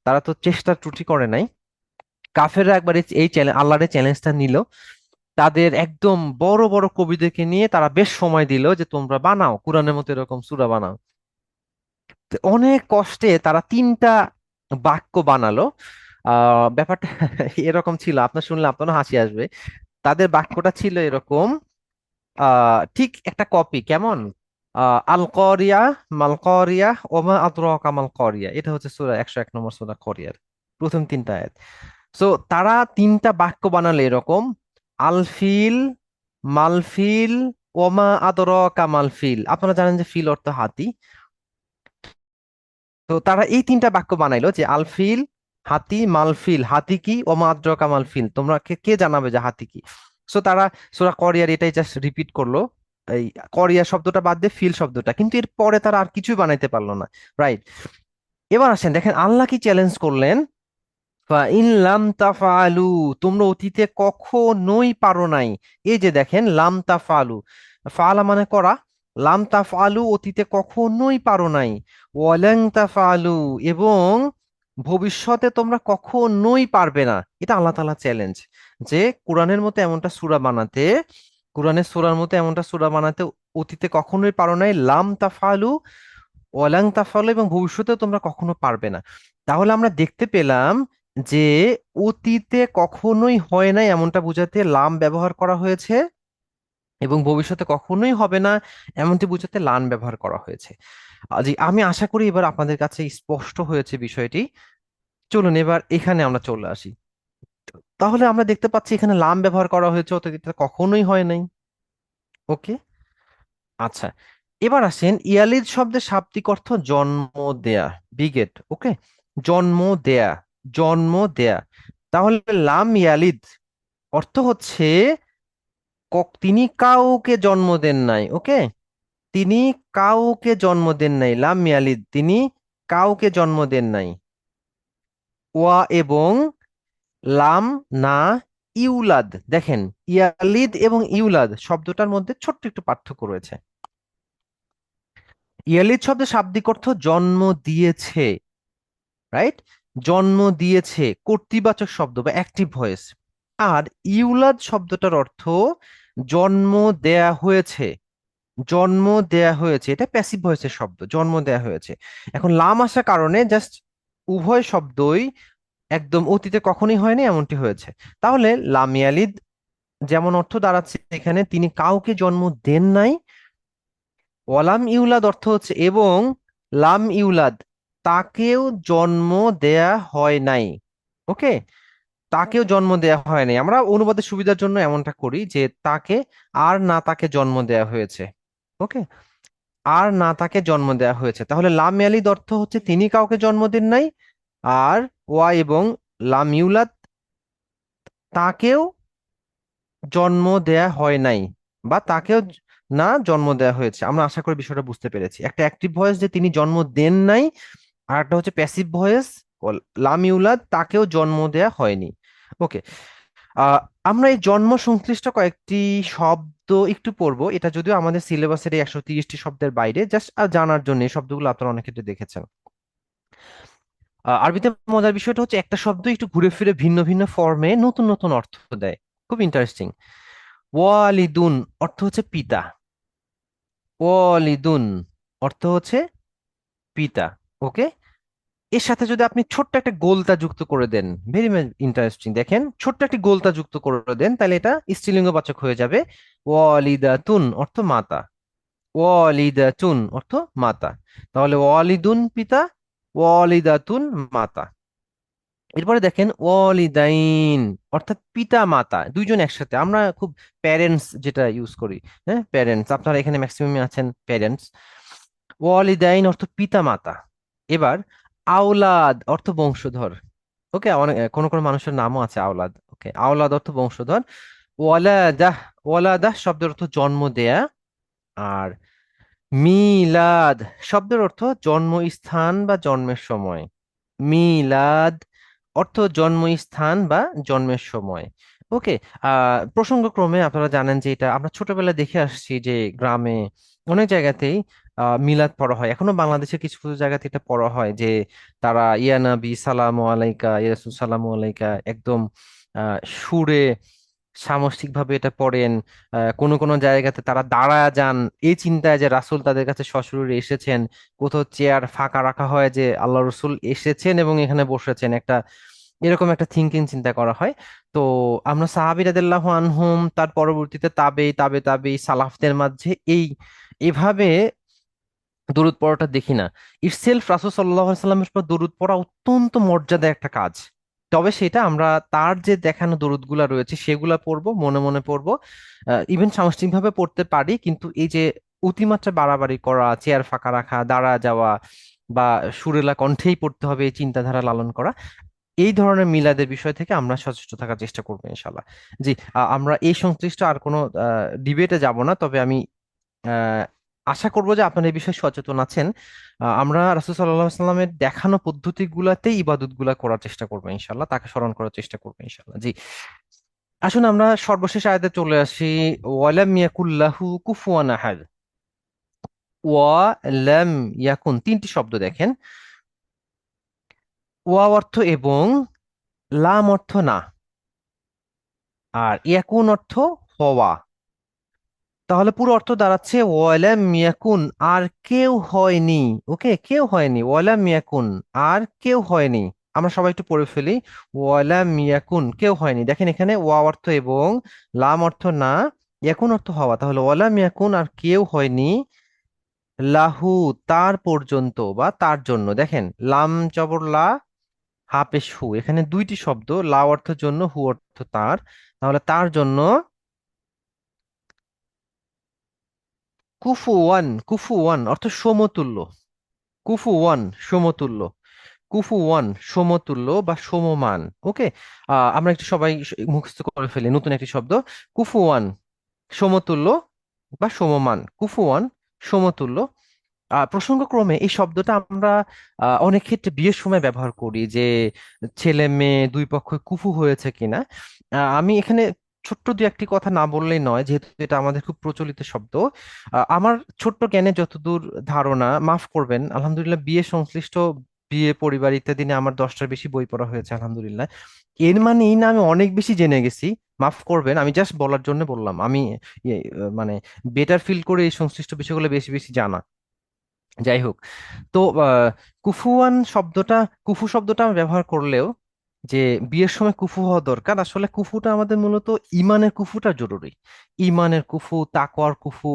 তারা তো চেষ্টা ত্রুটি করে নাই। কাফেররা একবার এই চ্যালেঞ্জ, আল্লাহর চ্যালেঞ্জটা নিল, তাদের একদম বড় বড় কবিদেরকে নিয়ে তারা বেশ সময় দিল যে তোমরা বানাও কোরআনের মতো এরকম সূরা বানাও। তো অনেক কষ্টে তারা 3টা বাক্য বানালো। ব্যাপারটা এরকম ছিল, আপনার শুনলে আপনারও হাসি আসবে। তাদের বাক্যটা ছিল এরকম, ঠিক একটা কপি কেমন, আল করিয়া, মাল করিয়া, ওমা আদরাকা মাল করিয়া, এটা হচ্ছে সূরা 101 নম্বর সূরা করিয়ার প্রথম 3টা আয়াত। সো তারা 3টা বাক্য বানালে এরকম, আলফিল, মালফিল, ওমা আদরাকা মালফিল। আপনারা জানেন যে ফিল অর্থ হাতি। তো তারা এই 3টা বাক্য বানাইলো যে আলফিল, হাতি, মালফিল, হাতি কি, ওমা আদরাকা মালফিল, তোমরা কে কে জানাবে যে হাতি কি। সো তারা সূরা কোরিয়ার এটাই জাস্ট রিপিট করলো, এই কোরিয়া শব্দটা বাদ দিয়ে ফিল শব্দটা, কিন্তু এর পরে তারা আর কিছুই বানাইতে পারলো না। রাইট, এবার আসেন দেখেন আল্লাহ কি চ্যালেঞ্জ করলেন। ইন লাম তাফআলু, তোমরা অতীতে কখনোই পারো নাই। এই যে দেখেন লাম তাফআলু, ফাআলা মানে করা, লাম তাফআলু অতীতে কখনোই পারো নাই, ওয়ালাং তাফআলু, এবং ভবিষ্যতে তোমরা কখনোই পারবে না। এটা আল্লাহ তাআলা চ্যালেঞ্জ, যে কোরআনের মতো এমনটা সূরা বানাতে, কোরআনের সূরার মতো এমনটা সূরা বানাতে অতীতে কখনোই পারো নাই, লাম তাফআলু, ওয়ালাং তাফআলু, এবং ভবিষ্যতে তোমরা কখনো পারবে না। তাহলে আমরা দেখতে পেলাম যে অতীতে কখনোই হয় নাই এমনটা বোঝাতে লাম ব্যবহার করা হয়েছে, এবং ভবিষ্যতে কখনোই হবে না এমনটি বোঝাতে লান ব্যবহার করা হয়েছে। জি, আমি আশা করি এবার আপনাদের কাছে স্পষ্ট হয়েছে বিষয়টি। চলুন এবার এখানে আমরা চলে আসি। তাহলে আমরা দেখতে পাচ্ছি এখানে লাম ব্যবহার করা হয়েছে, অতীতে কখনোই হয় নাই। ওকে, আচ্ছা, এবার আসেন ইয়ালিদ শব্দের শাব্দিক অর্থ জন্ম দেয়া, বিগেট। ওকে, জন্ম দেয়া, জন্ম দেয়া। তাহলে লাম ইয়ালিদ অর্থ হচ্ছে তিনি কাউকে জন্ম দেন নাই। ওকে, তিনি কাউকে জন্ম দেন নাই, লাম ইয়ালিদ, তিনি কাউকে জন্ম দেন নাই। ওয়া, এবং লাম না ইউলাদ, দেখেন ইয়ালিদ এবং ইউলাদ শব্দটার মধ্যে ছোট্ট একটু পার্থক্য রয়েছে। ইয়ালিদ শব্দের শাব্দিক অর্থ জন্ম দিয়েছে, রাইট, জন্ম দিয়েছে, কর্তৃবাচক শব্দ বা অ্যাক্টিভ ভয়েস। আর ইউলাদ শব্দটার অর্থ জন্ম দেয়া হয়েছে, জন্ম দেয়া হয়েছে, এটা প্যাসিভ ভয়েসের শব্দ, জন্ম দেয়া হয়েছে। এখন লাম আসার কারণে জাস্ট উভয় শব্দই একদম অতীতে কখনই হয়নি এমনটি হয়েছে। তাহলে লাম ইয়ালিদ যেমন অর্থ দাঁড়াচ্ছে এখানে তিনি কাউকে জন্ম দেন নাই, ওয়ালাম ইউলাদ অর্থ হচ্ছে এবং লাম ইউলাদ তাকেও জন্ম দেয়া হয় নাই। ওকে, তাকেও জন্ম দেয়া হয় নাই, আমরা অনুবাদের সুবিধার জন্য এমনটা করি যে তাকে আর না তাকে জন্ম দেয়া হয়েছে। ওকে, আর না তাকে জন্ম দেয়া হয়েছে। তাহলে লাম ইয়ালিদ অর্থ হচ্ছে তিনি কাউকে জন্ম দেন নাই, আর ওয়া এবং লাম ইউলাদ তাকেও জন্ম দেয়া হয় নাই, বা তাকেও না জন্ম দেয়া হয়েছে। আমরা আশা করি বিষয়টা বুঝতে পেরেছি। একটা অ্যাক্টিভ ভয়েস যে তিনি জন্ম দেন নাই, আর একটা হচ্ছে প্যাসিভ ভয়েস লাম ইউলাদ তাকেও জন্ম দেয়া হয়নি। ওকে, আহ আমরা এই জন্ম সংশ্লিষ্ট কয়েকটি শব্দ একটু পড়বো, এটা যদিও আমাদের সিলেবাসের এই 130টি শব্দের বাইরে, জাস্ট জানার জন্য এই শব্দগুলো আপনারা অনেক ক্ষেত্রে দেখেছেন। আরবিতে মজার বিষয়টা হচ্ছে একটা শব্দ একটু ঘুরে ফিরে ভিন্ন ভিন্ন ফর্মে নতুন নতুন অর্থ দেয়, খুব ইন্টারেস্টিং। ওয়ালিদুন অর্থ হচ্ছে পিতা, ওয়ালিদুন অর্থ হচ্ছে পিতা। ওকে, এর সাথে যদি আপনি ছোট্ট একটা গোলতা যুক্ত করে দেন, ভেরি ইন্টারেস্টিং, দেখেন ছোট্ট একটি গোলতা যুক্ত করে দেন, তাহলে এটা স্ত্রীলিঙ্গবাচক হয়ে যাবে। ওয়ালিদাতুন অর্থ মাতা। ওয়ালিদাতুন অর্থ মাতা। তাহলে ওয়ালিদুন পিতা, ওয়ালিদাতুন মাতা। এরপরে দেখেন ওয়ালিদাইন অর্থাৎ পিতা মাতা দুইজন একসাথে, আমরা খুব প্যারেন্টস যেটা ইউজ করি, হ্যাঁ প্যারেন্টস, আপনারা এখানে ম্যাক্সিমাম আছেন প্যারেন্টস। ওয়ালিদাইন অর্থ পিতা মাতা। এবার আওলাদ অর্থ বংশধর। ওকে, অনেক কোন কোন মানুষের নামও আছে আওলাদ। ওকে, আওলাদ অর্থ বংশধর। ওয়ালাদাহ, ওয়ালাদাহ শব্দের অর্থ জন্ম দেয়া। আর মিলাদ শব্দের অর্থ জন্মস্থান বা জন্মের সময়। মিলাদ অর্থ জন্মস্থান বা জন্মের সময়। ওকে। প্রসঙ্গক্রমে আপনারা জানেন যে এটা আমরা ছোটবেলায় দেখে আসছি যে গ্রামে অনেক জায়গাতেই মিলাদ পড়া হয়, এখনো বাংলাদেশের কিছু কিছু জায়গাতে এটা পড়া হয় যে তারা ইয়া নবী সালামু আলাইকা, ইয়া রাসূল সালামু আলাইকা একদম সুরে সামষ্টিক ভাবে এটা পড়েন। কোনো কোনো জায়গাতে তারা দাঁড়ায় যান এই চিন্তায় যে রাসূল তাদের কাছে সশরীরে এসেছেন। কোথাও চেয়ার ফাঁকা রাখা হয় যে আল্লাহ রসুল এসেছেন এবং এখানে বসেছেন, একটা এরকম একটা থিঙ্কিং চিন্তা করা হয়। তো আমরা সাহাবী রাদিয়াল্লাহু আনহুম তার পরবর্তীতে তাবেই তাবে তাবেই সালাফদের মাঝে এভাবে দরুদ পড়াটা দেখি না। ইটসেলফ রাসূল সাল্লাল্লাহু আলাইহি সাল্লামের উপর দরুদ পড়া অত্যন্ত মর্যাদা একটা কাজ। তবে সেটা আমরা তার যে দেখানো দরুদগুলা রয়েছে সেগুলা পড়বো, মনে মনে পড়বো। ইভেন সামষ্টিকভাবে পড়তে পারি, কিন্তু এই যে অতিমাত্রা বাড়াবাড়ি করা, চেয়ার ফাঁকা রাখা, দাঁড়া যাওয়া বা সুরেলা কণ্ঠেই পড়তে হবে এই চিন্তাধারা লালন করা, এই ধরনের মিলাদের বিষয় থেকে আমরা সচেষ্ট থাকার চেষ্টা করবো ইনশাল্লাহ। জি, আমরা এই সংশ্লিষ্ট আর কোনো ডিবেটে যাব না, তবে আমি আহ, আশা করবো যে আপনারা এই বিষয়ে সচেতন আছেন। আমরা রাসূল সাল্লাল্লাহু আলাইহি সাল্লামের দেখানো পদ্ধতিগুলাতেই ইবাদত গুলা করার চেষ্টা করবো ইনশাল্লাহ, তাকে স্মরণ করার চেষ্টা করবো ইনশাল্লাহ। জি, আসুন আমরা সর্বশেষ আয়াতে চলে আসি। ওয়ালাম ইয়াকুল্লাহু কুফুয়ান আহাদ। ওয়ালাম ইয়াকুন তিনটি শব্দ দেখেন। ওয়া অর্থ এবং, লাম অর্থ না, আর ইয়াকুন অর্থ হওয়া। তাহলে পুরো অর্থ দাঁড়াচ্ছে ওয়ালাম ইয়াকুন, আর কেউ হয়নি। ওকে, কেউ হয়নি, ওয়ালাম ইয়াকুন আর কেউ হয়নি। আমরা সবাই একটু পড়ে ফেলি। ওয়ালাম ইয়াকুন কেউ হয়নি, দেখেন এখানে ওয়া অর্থ এবং, লাম অর্থ না, ইয়াকুন অর্থ হওয়া। তাহলে ওয়ালাম ইয়াকুন আর কেউ হয়নি, লাহু তার পর্যন্ত বা তার জন্য। দেখেন লাম জবর লা, হা পেশ হু, এখানে দুইটি শব্দ, লা অর্থ জন্য, হু অর্থ তার। তাহলে তার জন্য কুফুওয়ান, কুফুওয়ান অর্থ সমতুল্য। কুফুওয়ান সমতুল্য, কুফুওয়ান সমতুল্য বা সমমান। ওকে, আমরা একটু সবাই মুখস্থ করে ফেলি নতুন একটি শব্দ, কুফুওয়ান সমতুল্য বা সমমান, কুফুওয়ান সমতুল্য। প্রসঙ্গক্রমে এই শব্দটা আমরা অনেক ক্ষেত্রে বিয়ের সময় ব্যবহার করি যে ছেলে মেয়ে দুই পক্ষ কুফু হয়েছে কিনা। আমি এখানে ছোট্ট দু একটি কথা না বললেই নয়, যেহেতু এটা আমাদের খুব প্রচলিত শব্দ। আমার ছোট্ট জ্ঞানে যতদূর ধারণা, মাফ করবেন, আলহামদুলিল্লাহ বিয়ে সংশ্লিষ্ট, বিয়ে পরিবার ইত্যাদি নিয়ে আমার 10টার বেশি বই পড়া হয়েছে আলহামদুলিল্লাহ। এর মানে এই না আমি অনেক বেশি জেনে গেছি, মাফ করবেন, আমি জাস্ট বলার জন্য বললাম। আমি মানে বেটার ফিল করে এই সংশ্লিষ্ট বিষয়গুলো বেশি বেশি জানা। যাই হোক, তো কুফুয়ান শব্দটা, কুফু শব্দটা আমি ব্যবহার করলেও যে বিয়ের সময় কুফু হওয়া দরকার, আসলে কুফুটা আমাদের মূলত ইমানের কুফুটা জরুরি। ইমানের কুফু, তাকওয়ার কুফু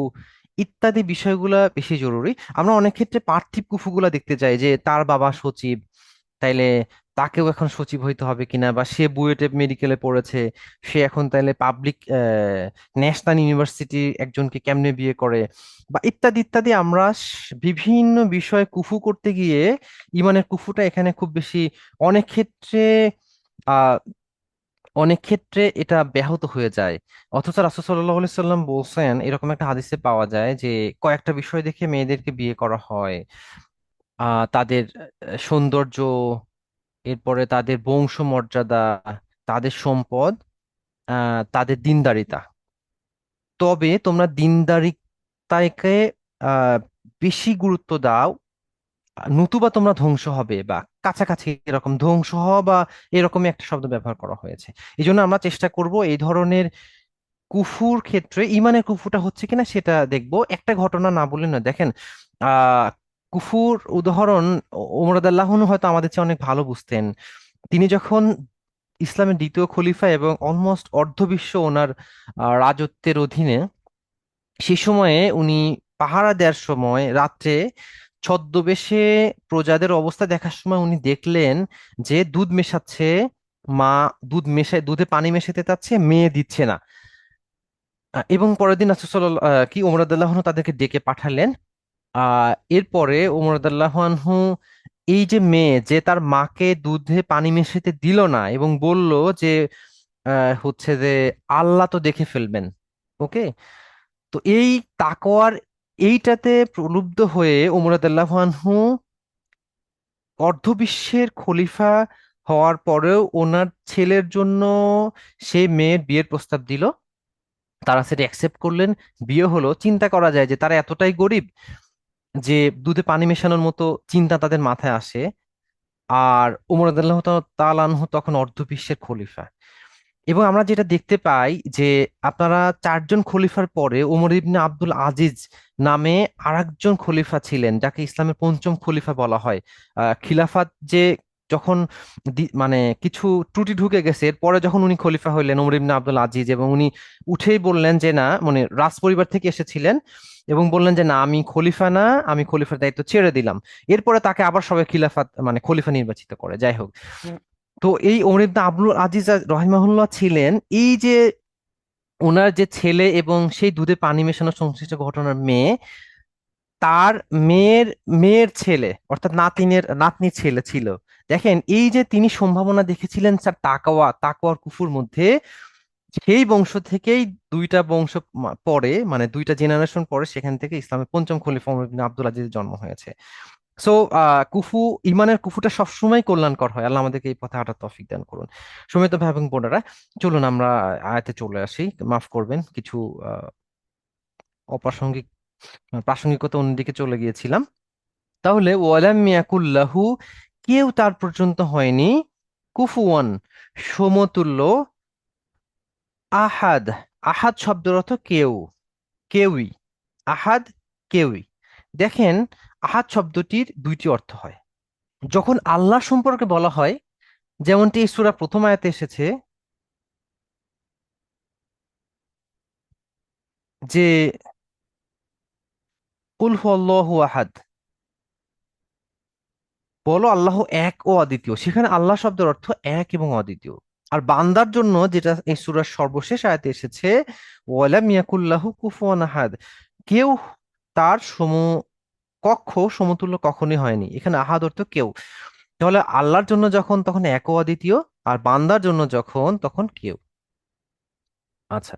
ইত্যাদি বিষয়গুলা বেশি জরুরি। আমরা অনেক ক্ষেত্রে পার্থিব কুফুগুলা দেখতে চাই যে তার বাবা সচিব, তাইলে তাকেও এখন সচিব হইতে হবে কিনা, বা সে বুয়েটে মেডিকেলে পড়েছে, সে এখন তাইলে পাবলিক ন্যাশনাল ইউনিভার্সিটি একজনকে কেমনে বিয়ে করে, বা ইত্যাদি ইত্যাদি। আমরা বিভিন্ন বিষয়ে কুফু করতে গিয়ে ইমানের কুফুটা এখানে খুব বেশি অনেক ক্ষেত্রে আহ অনেক ক্ষেত্রে এটা ব্যাহত হয়ে যায়। অথচ রাসূল সাল্লাল্লাহু আলাইহি সাল্লাম বলছেন, এরকম একটা হাদিসে পাওয়া যায় যে কয়েকটা বিষয় দেখে মেয়েদেরকে বিয়ে করা হয়। তাদের সৌন্দর্য, এরপরে তাদের বংশমর্যাদা, তাদের সম্পদ, তাদের দিনদারিতা। তবে তোমরা দিনদারিতাকে আহ বেশি গুরুত্ব দাও, নতুবা তোমরা ধ্বংস হবে, বা কাছাকাছি এরকম ধ্বংস হওয়া বা এরকমই একটা শব্দ ব্যবহার করা হয়েছে। এই জন্য আমরা চেষ্টা করব এই ধরনের কুফুর ক্ষেত্রে ইমানের কুফুটা হচ্ছে কিনা সেটা দেখব। একটা ঘটনা না বললে না, দেখেন আহ কুফুর উদাহরণ ওমর রাদিয়াল্লাহু আনহু হয়তো আমাদের চেয়ে অনেক ভালো বুঝতেন। তিনি যখন ইসলামের দ্বিতীয় খলিফা এবং অলমোস্ট অর্ধ বিশ্ব ওনার রাজত্বের অধীনে, সে সময়ে উনি পাহারা দেওয়ার সময় রাত্রে ছদ্মবেশে প্রজাদের অবস্থা দেখার সময় উনি দেখলেন যে দুধ মেশাচ্ছে মা, দুধ মেশায়, দুধে পানি মেশাতে চাচ্ছে, মেয়ে দিচ্ছে না। এবং পরের দিন রাসূল সাল্লাল্লাহু কি ওমর রাদিয়াল্লাহু আনহু তাদেরকে ডেকে পাঠালেন। এরপরে ওমর রাদিয়াল্লাহু আনহু এই যে মেয়ে যে তার মাকে দুধে পানি মেশাতে দিল না এবং বলল যে হচ্ছে যে আল্লাহ তো দেখে ফেলবেন, ওকে। তো এই তাকওয়ার এইটাতে প্রলুব্ধ হয়ে ওমর রাদিয়াল্লাহু আনহু অর্ধবিশ্বের খলিফা হওয়ার পরেও ওনার ছেলের জন্য সে মেয়ের বিয়ের প্রস্তাব দিল। তারা সেটা অ্যাকসেপ্ট করলেন, বিয়ে হলো। চিন্তা করা যায় যে তারা এতটাই গরিব যে দুধে পানি মেশানোর মতো চিন্তা তাদের মাথায় আসে। আর ওমর রাদিয়াল্লাহু তাআলা আনহু তখন অর্ধবিশ্বের খলিফা। এবং আমরা যেটা দেখতে পাই যে আপনারা চারজন খলিফার পরে ওমর ইবনে আব্দুল আজিজ নামে আরেকজন খলিফা ছিলেন, যাকে ইসলামের পঞ্চম খলিফা বলা হয়। খিলাফাত যে যখন মানে কিছু ত্রুটি ঢুকে গেছে, এরপরে যখন উনি খলিফা হইলেন ওমর ইবনে আব্দুল আজিজ, এবং উনি উঠেই বললেন যে না, মানে রাজ পরিবার থেকে এসেছিলেন, এবং বললেন যে না, আমি খলিফা না, আমি খলিফার দায়িত্ব ছেড়ে দিলাম। এরপরে তাকে আবার সবাই খিলাফাত মানে খলিফা নির্বাচিত করে। যাই হোক, তো এই ওমর ইবনে আব্দুল আজিজ রহিমাহুল্লাহ ছিলেন এই যে ওনার যে ছেলে এবং সেই দুধে পানি মেশানো সংশ্লিষ্ট ঘটনার মেয়ে, তার মেয়ের মেয়ের ছেলে অর্থাৎ নাতিনের নাতনির ছেলে ছিল। দেখেন এই যে তিনি সম্ভাবনা দেখেছিলেন স্যার তাকওয়ার কুফুর মধ্যে, সেই বংশ থেকেই দুইটা বংশ পরে, মানে দুইটা জেনারেশন পরে সেখান থেকে ইসলামের পঞ্চম খলিফা ওমর ইবনে আব্দুল আজিজের জন্ম হয়েছে। সো কুফু, ইমানের কুফুটা সবসময় কল্যাণকর হয়। আল্লাহ আমাদেরকে এই পথে হাঁটার তৌফিক দান করুন। সুমিত ভাই এবং বোনেরা, চলুন আমরা আয়াতে চলে আসি। মাফ করবেন, কিছু আহ, অপ্রাসঙ্গিক প্রাসঙ্গিকতা অন্যদিকে চলে গিয়েছিলাম। তাহলে ওয়ালাম ইয়াকুল্লাহু, কেউ তার পর্যন্ত হয়নি, কুফুয়ান সমতুল্য, আহাদ। আহাদ শব্দের অর্থ কেউ, কেউই। আহাদ, কেউই। দেখেন, আহাদ শব্দটির দুইটি অর্থ হয়। যখন আল্লাহ সম্পর্কে বলা হয়, যেমনটি এই সূরা প্রথম আয়াতে এসেছে যে কুল হুয়াল্লাহু আহাদ, বলো আল্লাহ এক ও অদ্বিতীয়, সেখানে আল্লাহ শব্দের অর্থ এক এবং অদ্বিতীয়। আর বান্দার জন্য যেটা এই সূরার সর্বশেষ আয়াতে এসেছে, ওয়ালাম ইয়াকুল্লাহু কুফুয়ান আহাদ, কেউ তার কক্ষ সমতুল্য কখনই হয়নি। এখানে আহাদ অর্থ কেউ। তাহলে আল্লাহর জন্য যখন তখন এক ও অদ্বিতীয়, আর বান্দার জন্য যখন তখন কেউ। আচ্ছা,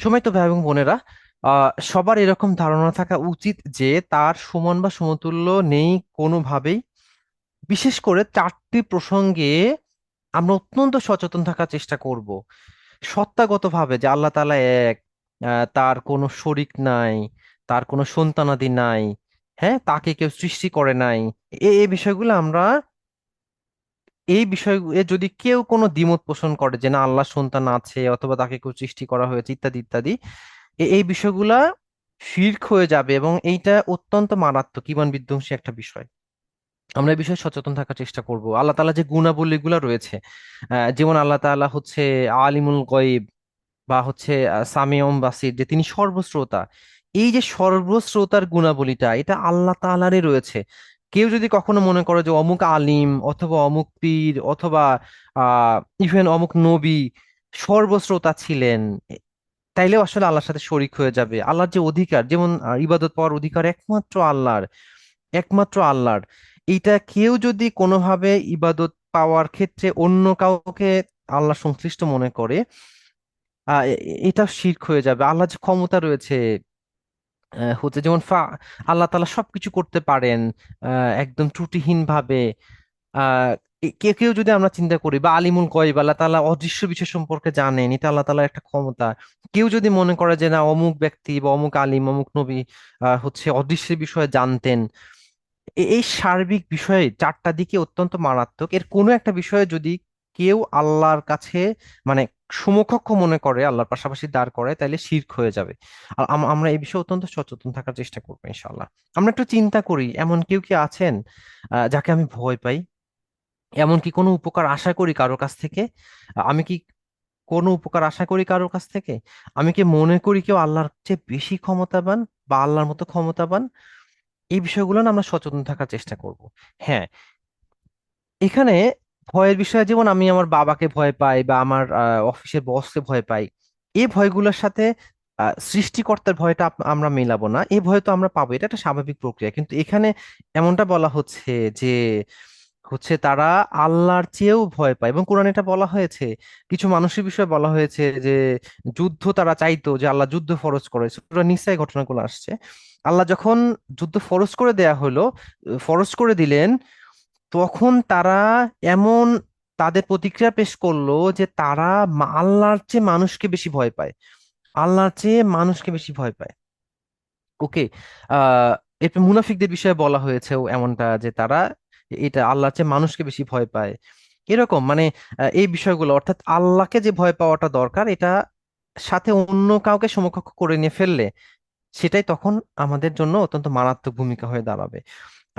সময় তো ভাই এবং বোনেরা, সবার এরকম ধারণা থাকা উচিত যে তার সমান বা সমতুল্য নেই কোনোভাবেই। বিশেষ করে চারটি প্রসঙ্গে আমরা অত্যন্ত সচেতন থাকার চেষ্টা করব। সত্তাগতভাবে যে আল্লাহ তাআলা এক, তার কোনো শরিক নাই, তার কোনো সন্তানাদি নাই, হ্যাঁ, তাকে কেউ সৃষ্টি করে নাই। এই বিষয়গুলো আমরা, এই বিষয়ে যদি কেউ কোনো দ্বিমত পোষণ করে যে না আল্লাহ সন্তান আছে অথবা তাকে কেউ সৃষ্টি করা হয়েছে ইত্যাদি ইত্যাদি, এই বিষয়গুলা শিরক হয়ে যাবে এবং এইটা অত্যন্ত মারাত্মক ঈমান বিধ্বংসী একটা বিষয়। আমরা এই বিষয়ে সচেতন থাকার চেষ্টা করব। আল্লাহ তাআলা যে গুণাবলীগুলো রয়েছে, যেমন আল্লাহ তাআলা হচ্ছে আলিমুল গয়ব, বা হচ্ছে সামিউম বাসির, যে তিনি সর্বশ্রোতা। এই যে সর্বশ্রোতার গুণাবলীটা, এটা আল্লাহ তাআলারই রয়েছে। কেউ যদি কখনো মনে করে যে অমুক আলিম অথবা অমুক পীর অথবা ইভেন অমুক নবী সর্বশ্রোতা ছিলেন, তাইলেও আসলে আল্লাহর সাথে শরিক হয়ে যাবে। আল্লাহর যে অধিকার, যেমন ইবাদত পাওয়ার অধিকার একমাত্র আল্লাহর, একমাত্র আল্লাহর। এইটা কেউ যদি কোনোভাবে ইবাদত পাওয়ার ক্ষেত্রে অন্য কাউকে আল্লাহ সংশ্লিষ্ট মনে করে, এটা শিরক হয়ে যাবে। আল্লাহ যে ক্ষমতা রয়েছে, হচ্ছে যেমন আল্লাহ তাআলা সবকিছু করতে পারেন একদম ত্রুটিহীন ভাবে। আহ কেউ কেউ যদি আমরা চিন্তা করি, বা আলিমুল গয়ব, আল্লাহ তাআলা অদৃশ্য বিষয় সম্পর্কে জানেন, এটা আল্লাহ তাআলার একটা ক্ষমতা। কেউ যদি মনে করে যে না অমুক ব্যক্তি বা অমুক আলিম অমুক নবী হচ্ছে অদৃশ্য বিষয়ে জানতেন, এই সার্বিক বিষয়ে চারটা দিকে অত্যন্ত মারাত্মক। এর কোনো একটা বিষয়ে যদি কেউ আল্লাহর কাছে মানে সমকক্ষ মনে করে, আল্লাহর পাশাপাশি দাঁড় করে, তাহলে শিরক হয়ে যাবে। আর আমরা এই বিষয়ে অত্যন্ত সচেতন থাকার চেষ্টা করবো ইনশাআল্লাহ। আমরা একটু চিন্তা করি, এমন কেউ কি আছেন যাকে আমি ভয় পাই? এমন কি কোনো উপকার আশা করি কারো কাছ থেকে? আমি কি কোনো উপকার আশা করি কারোর কাছ থেকে? আমি কি মনে করি কেউ আল্লাহর চেয়ে বেশি ক্ষমতাবান? বা আল্লাহর মতো ক্ষমতাবান, এই বিষয়গুলো না আমরা সচেতন থাকার চেষ্টা করব। হ্যাঁ, এখানে ভয়ের বিষয়ে যেমন আমি আমার বাবাকে ভয় পাই বা আমার অফিসের বসকে ভয় পাই, এই ভয়গুলোর সাথে সৃষ্টিকর্তার ভয়টা আমরা মেলাবো না। এই ভয় তো আমরা পাবো, এটা একটা স্বাভাবিক প্রক্রিয়া। কিন্তু এখানে এমনটা বলা হচ্ছে যে তারা আল্লাহর চেয়েও ভয় পায়, এবং কোরআনে এটা বলা হয়েছে। কিছু মানুষের বিষয়ে বলা হয়েছে যে যুদ্ধ তারা চাইতো, যে আল্লাহ যুদ্ধ ফরজ করে, সূরা নিসায় ঘটনাগুলো আসছে। আল্লাহ যখন যুদ্ধ ফরজ করে দেয়া হলো, ফরজ করে দিলেন, তখন তারা এমন তাদের প্রতিক্রিয়া পেশ করলো যে তারা আল্লাহর চেয়ে মানুষকে বেশি ভয় পায়, আল্লাহর চেয়ে মানুষকে বেশি ভয় পায়। ওকে। আহ এরপর মুনাফিকদের বিষয়ে বলা হয়েছে এমনটা, যে তারা এটা আল্লাহর চেয়ে মানুষকে বেশি ভয় পায়। এরকম মানে এই বিষয়গুলো, অর্থাৎ আল্লাহকে যে ভয় পাওয়াটা দরকার, এটা সাথে অন্য কাউকে সমকক্ষ করে নিয়ে ফেললে সেটাই তখন আমাদের জন্য অত্যন্ত মারাত্মক ভূমিকা হয়ে দাঁড়াবে।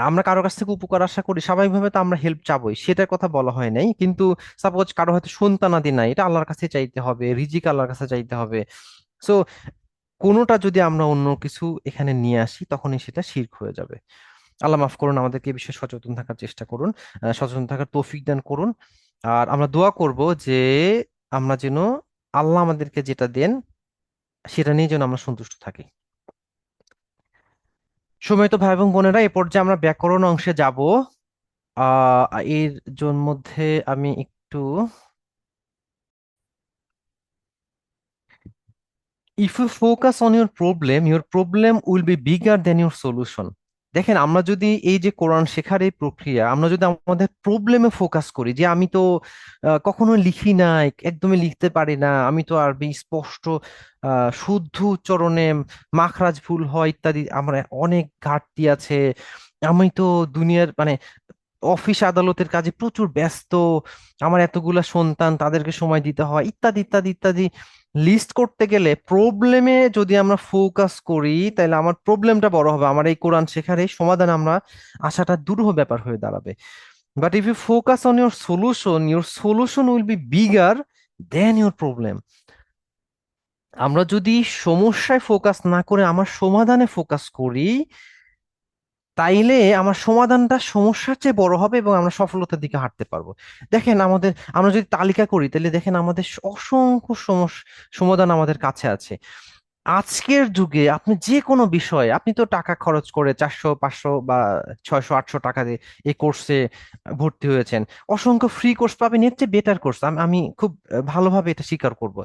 আমরা কারো কাছ থেকে উপকার আশা করি, স্বাভাবিকভাবে তো আমরা হেল্প চাবই, সেটার কথা বলা হয় নাই। কিন্তু সাপোজ কারো হয়তো সন্তানাদি নাই, এটা আল্লাহর কাছে চাইতে হবে, রিজিক আল্লাহর কাছে চাইতে হবে। সো কোনোটা যদি আমরা অন্য কিছু এখানে নিয়ে আসি, তখনই সেটা শিরক হয়ে যাবে। আল্লাহ মাফ করুন, আমাদেরকে এই বিষয়ে সচেতন থাকার চেষ্টা করুন, সচেতন থাকার তৌফিক দান করুন। আর আমরা দোয়া করব যে আমরা যেন আল্লাহ আমাদেরকে যেটা দেন সেটা নিয়ে যেন আমরা সন্তুষ্ট থাকি। সময় তো ভাই এবং বোনেরা, এ পর্যায়ে আমরা ব্যাকরণ অংশে যাব। এর মধ্যে আমি একটু, if you focus on your problem will be bigger than your solution. দেখেন, আমরা যদি এই যে কোরআন শেখার এই প্রক্রিয়া, আমরা যদি আমাদের প্রবলেমে ফোকাস করি, যে আমি তো কখনো লিখি নাই, একদমই লিখতে পারি না, আমি তো আরবি স্পষ্ট শুদ্ধ উচ্চারণে মাখরাজ ভুল হয় ইত্যাদি, আমার অনেক ঘাটতি আছে, আমি তো দুনিয়ার মানে অফিস আদালতের কাজে প্রচুর ব্যস্ত, আমার এতগুলা সন্তান, তাদেরকে সময় দিতে হয়, ইত্যাদি ইত্যাদি ইত্যাদি লিস্ট করতে গেলে প্রবলেমে যদি আমরা ফোকাস করি, তাহলে আমার প্রবলেমটা বড় হবে, আমার এই কোরআন শেখার এই সমাধান আমরা আসাটা দুরূহ ব্যাপার হয়ে দাঁড়াবে। But if you focus on your solution will be bigger than your problem. আমরা যদি সমস্যায় ফোকাস না করে আমার সমাধানে ফোকাস করি, তাইলে আমার সমাধানটা সমস্যার চেয়ে বড় হবে এবং আমরা সফলতার দিকে হাঁটতে পারবো। দেখেন, আমরা যদি তালিকা করি, তাহলে দেখেন আমাদের অসংখ্য সমাধান আমাদের কাছে আছে। আজকের যুগে আপনি যে কোনো বিষয়ে, আপনি তো টাকা খরচ করে 400 500 বা 600 800 টাকা দিয়ে এই কোর্সে ভর্তি হয়েছেন। অসংখ্য ফ্রি কোর্স পাবেন, এর চেয়ে বেটার কোর্স আমি খুব ভালোভাবে এটা স্বীকার করব।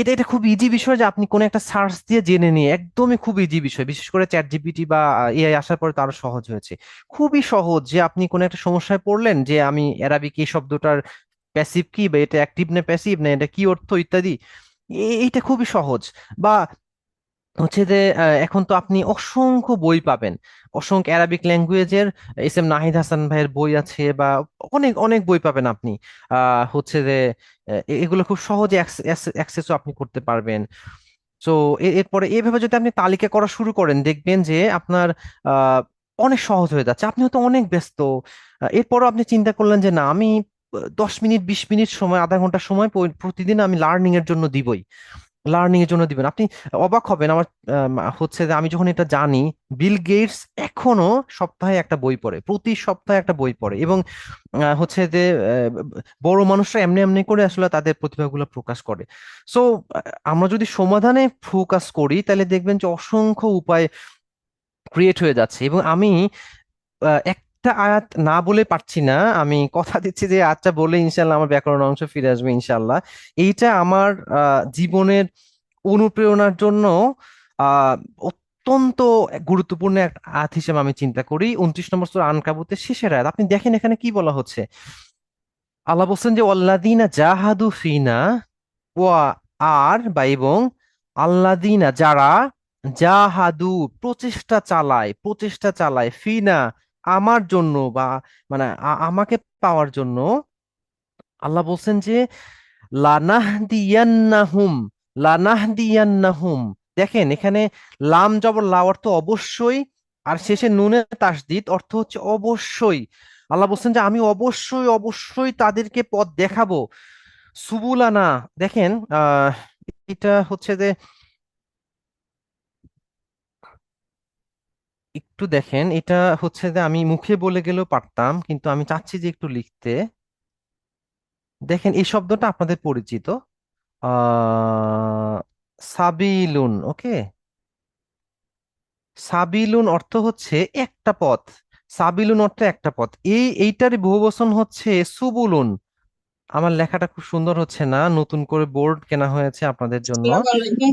এটা এটা খুব ইজি বিষয় যে আপনি কোন একটা সার্চ দিয়ে জেনে নিয়ে, একদমই খুব ইজি বিষয়, বিশেষ করে চ্যাট জিপিটি বা এআই আসার পরে তো আরো সহজ হয়েছে। খুবই সহজ যে আপনি কোন একটা সমস্যায় পড়লেন, যে আমি অ্যারাবিক এই শব্দটার প্যাসিভ কি, বা এটা অ্যাক্টিভ না প্যাসিভ না, এটা কি অর্থ ইত্যাদি, এইটা খুবই সহজ। বা যে এখন তো আপনি অসংখ্য বই পাবেন, অসংখ্য অ্যারাবিক ল্যাঙ্গুয়েজের এস এম নাহিদ হাসান ভাইয়ের বই আছে, বা অনেক অনেক বই পাবেন আপনি। এগুলো খুব সহজে অ্যাক্সেসও আপনি করতে পারবেন। তো এরপরে এইভাবে যদি আপনি তালিকা করা শুরু করেন, দেখবেন যে আপনার আহ অনেক সহজ হয়ে যাচ্ছে। আপনি হয়তো অনেক ব্যস্ত, এরপরও আপনি চিন্তা করলেন যে না, আমি 10 মিনিট 20 মিনিট সময়, আধা ঘন্টা সময় প্রতিদিন আমি লার্নিং এর জন্য দিবই। লার্নিং এর জন্য দিবেন, আপনি অবাক হবেন। আমার যে আমি যখন এটা জানি, বিল গেটস এখনো সপ্তাহে একটা বই পড়ে, প্রতি সপ্তাহে একটা বই পড়ে, এবং বড় মানুষরা এমনি এমনি করে আসলে তাদের প্রতিভাগুলো প্রকাশ করে। সো আমরা যদি সমাধানে ফোকাস করি, তাহলে দেখবেন যে অসংখ্য উপায় ক্রিয়েট হয়ে যাচ্ছে। এবং আমি একটা আয়াত না বলে পারছি না, আমি কথা দিচ্ছি যে আচ্ছা বলে ইনশাল্লাহ আমার ব্যাকরণ অংশ ফিরে আসবে ইনশাল্লাহ। এইটা আমার জীবনের অনুপ্রেরণার জন্য আহ অত্যন্ত গুরুত্বপূর্ণ একটা আয়াত হিসেবে আমি চিন্তা করি। 29 নম্বর সূরা আনকাবুতের শেষের আয়াত, আপনি দেখেন এখানে কি বলা হচ্ছে। আল্লাহ বলছেন যে ওয়াল্লাযীনা জাহাদু ফিনা, ওয়া আর বা এবং আল্লাযীনা যারা জাহাদু প্রচেষ্টা চালায় ফিনা আমার জন্য, বা মানে আমাকে পাওয়ার জন্য, আল্লাহ বলছেন যে লানাহদিয়ান্নাহুম লানাহদিয়ান্নাহুম। দেখেন এখানে লাম জবর লা অর্থ অবশ্যই, আর শেষে নুনে তাসদিদ অর্থ হচ্ছে অবশ্যই। আল্লাহ বলছেন যে আমি অবশ্যই অবশ্যই তাদেরকে পথ দেখাবো। সুবুলানা, দেখেন এটা হচ্ছে যে একটু দেখেন, এটা হচ্ছে যে আমি মুখে বলে গেলেও পারতাম, কিন্তু আমি চাচ্ছি যে একটু লিখতে। দেখেন, এই শব্দটা আপনাদের পরিচিত। আহ সাবিলুন। ওকে, সাবিলুন অর্থ হচ্ছে একটা পথ। সাবিলুন অর্থ একটা পথ। এইটারই বহুবচন হচ্ছে সুবুলুন। আমার লেখাটা খুব সুন্দর হচ্ছে না, নতুন করে বোর্ড কেনা হয়েছে আপনাদের জন্য। সূরা বলেননি,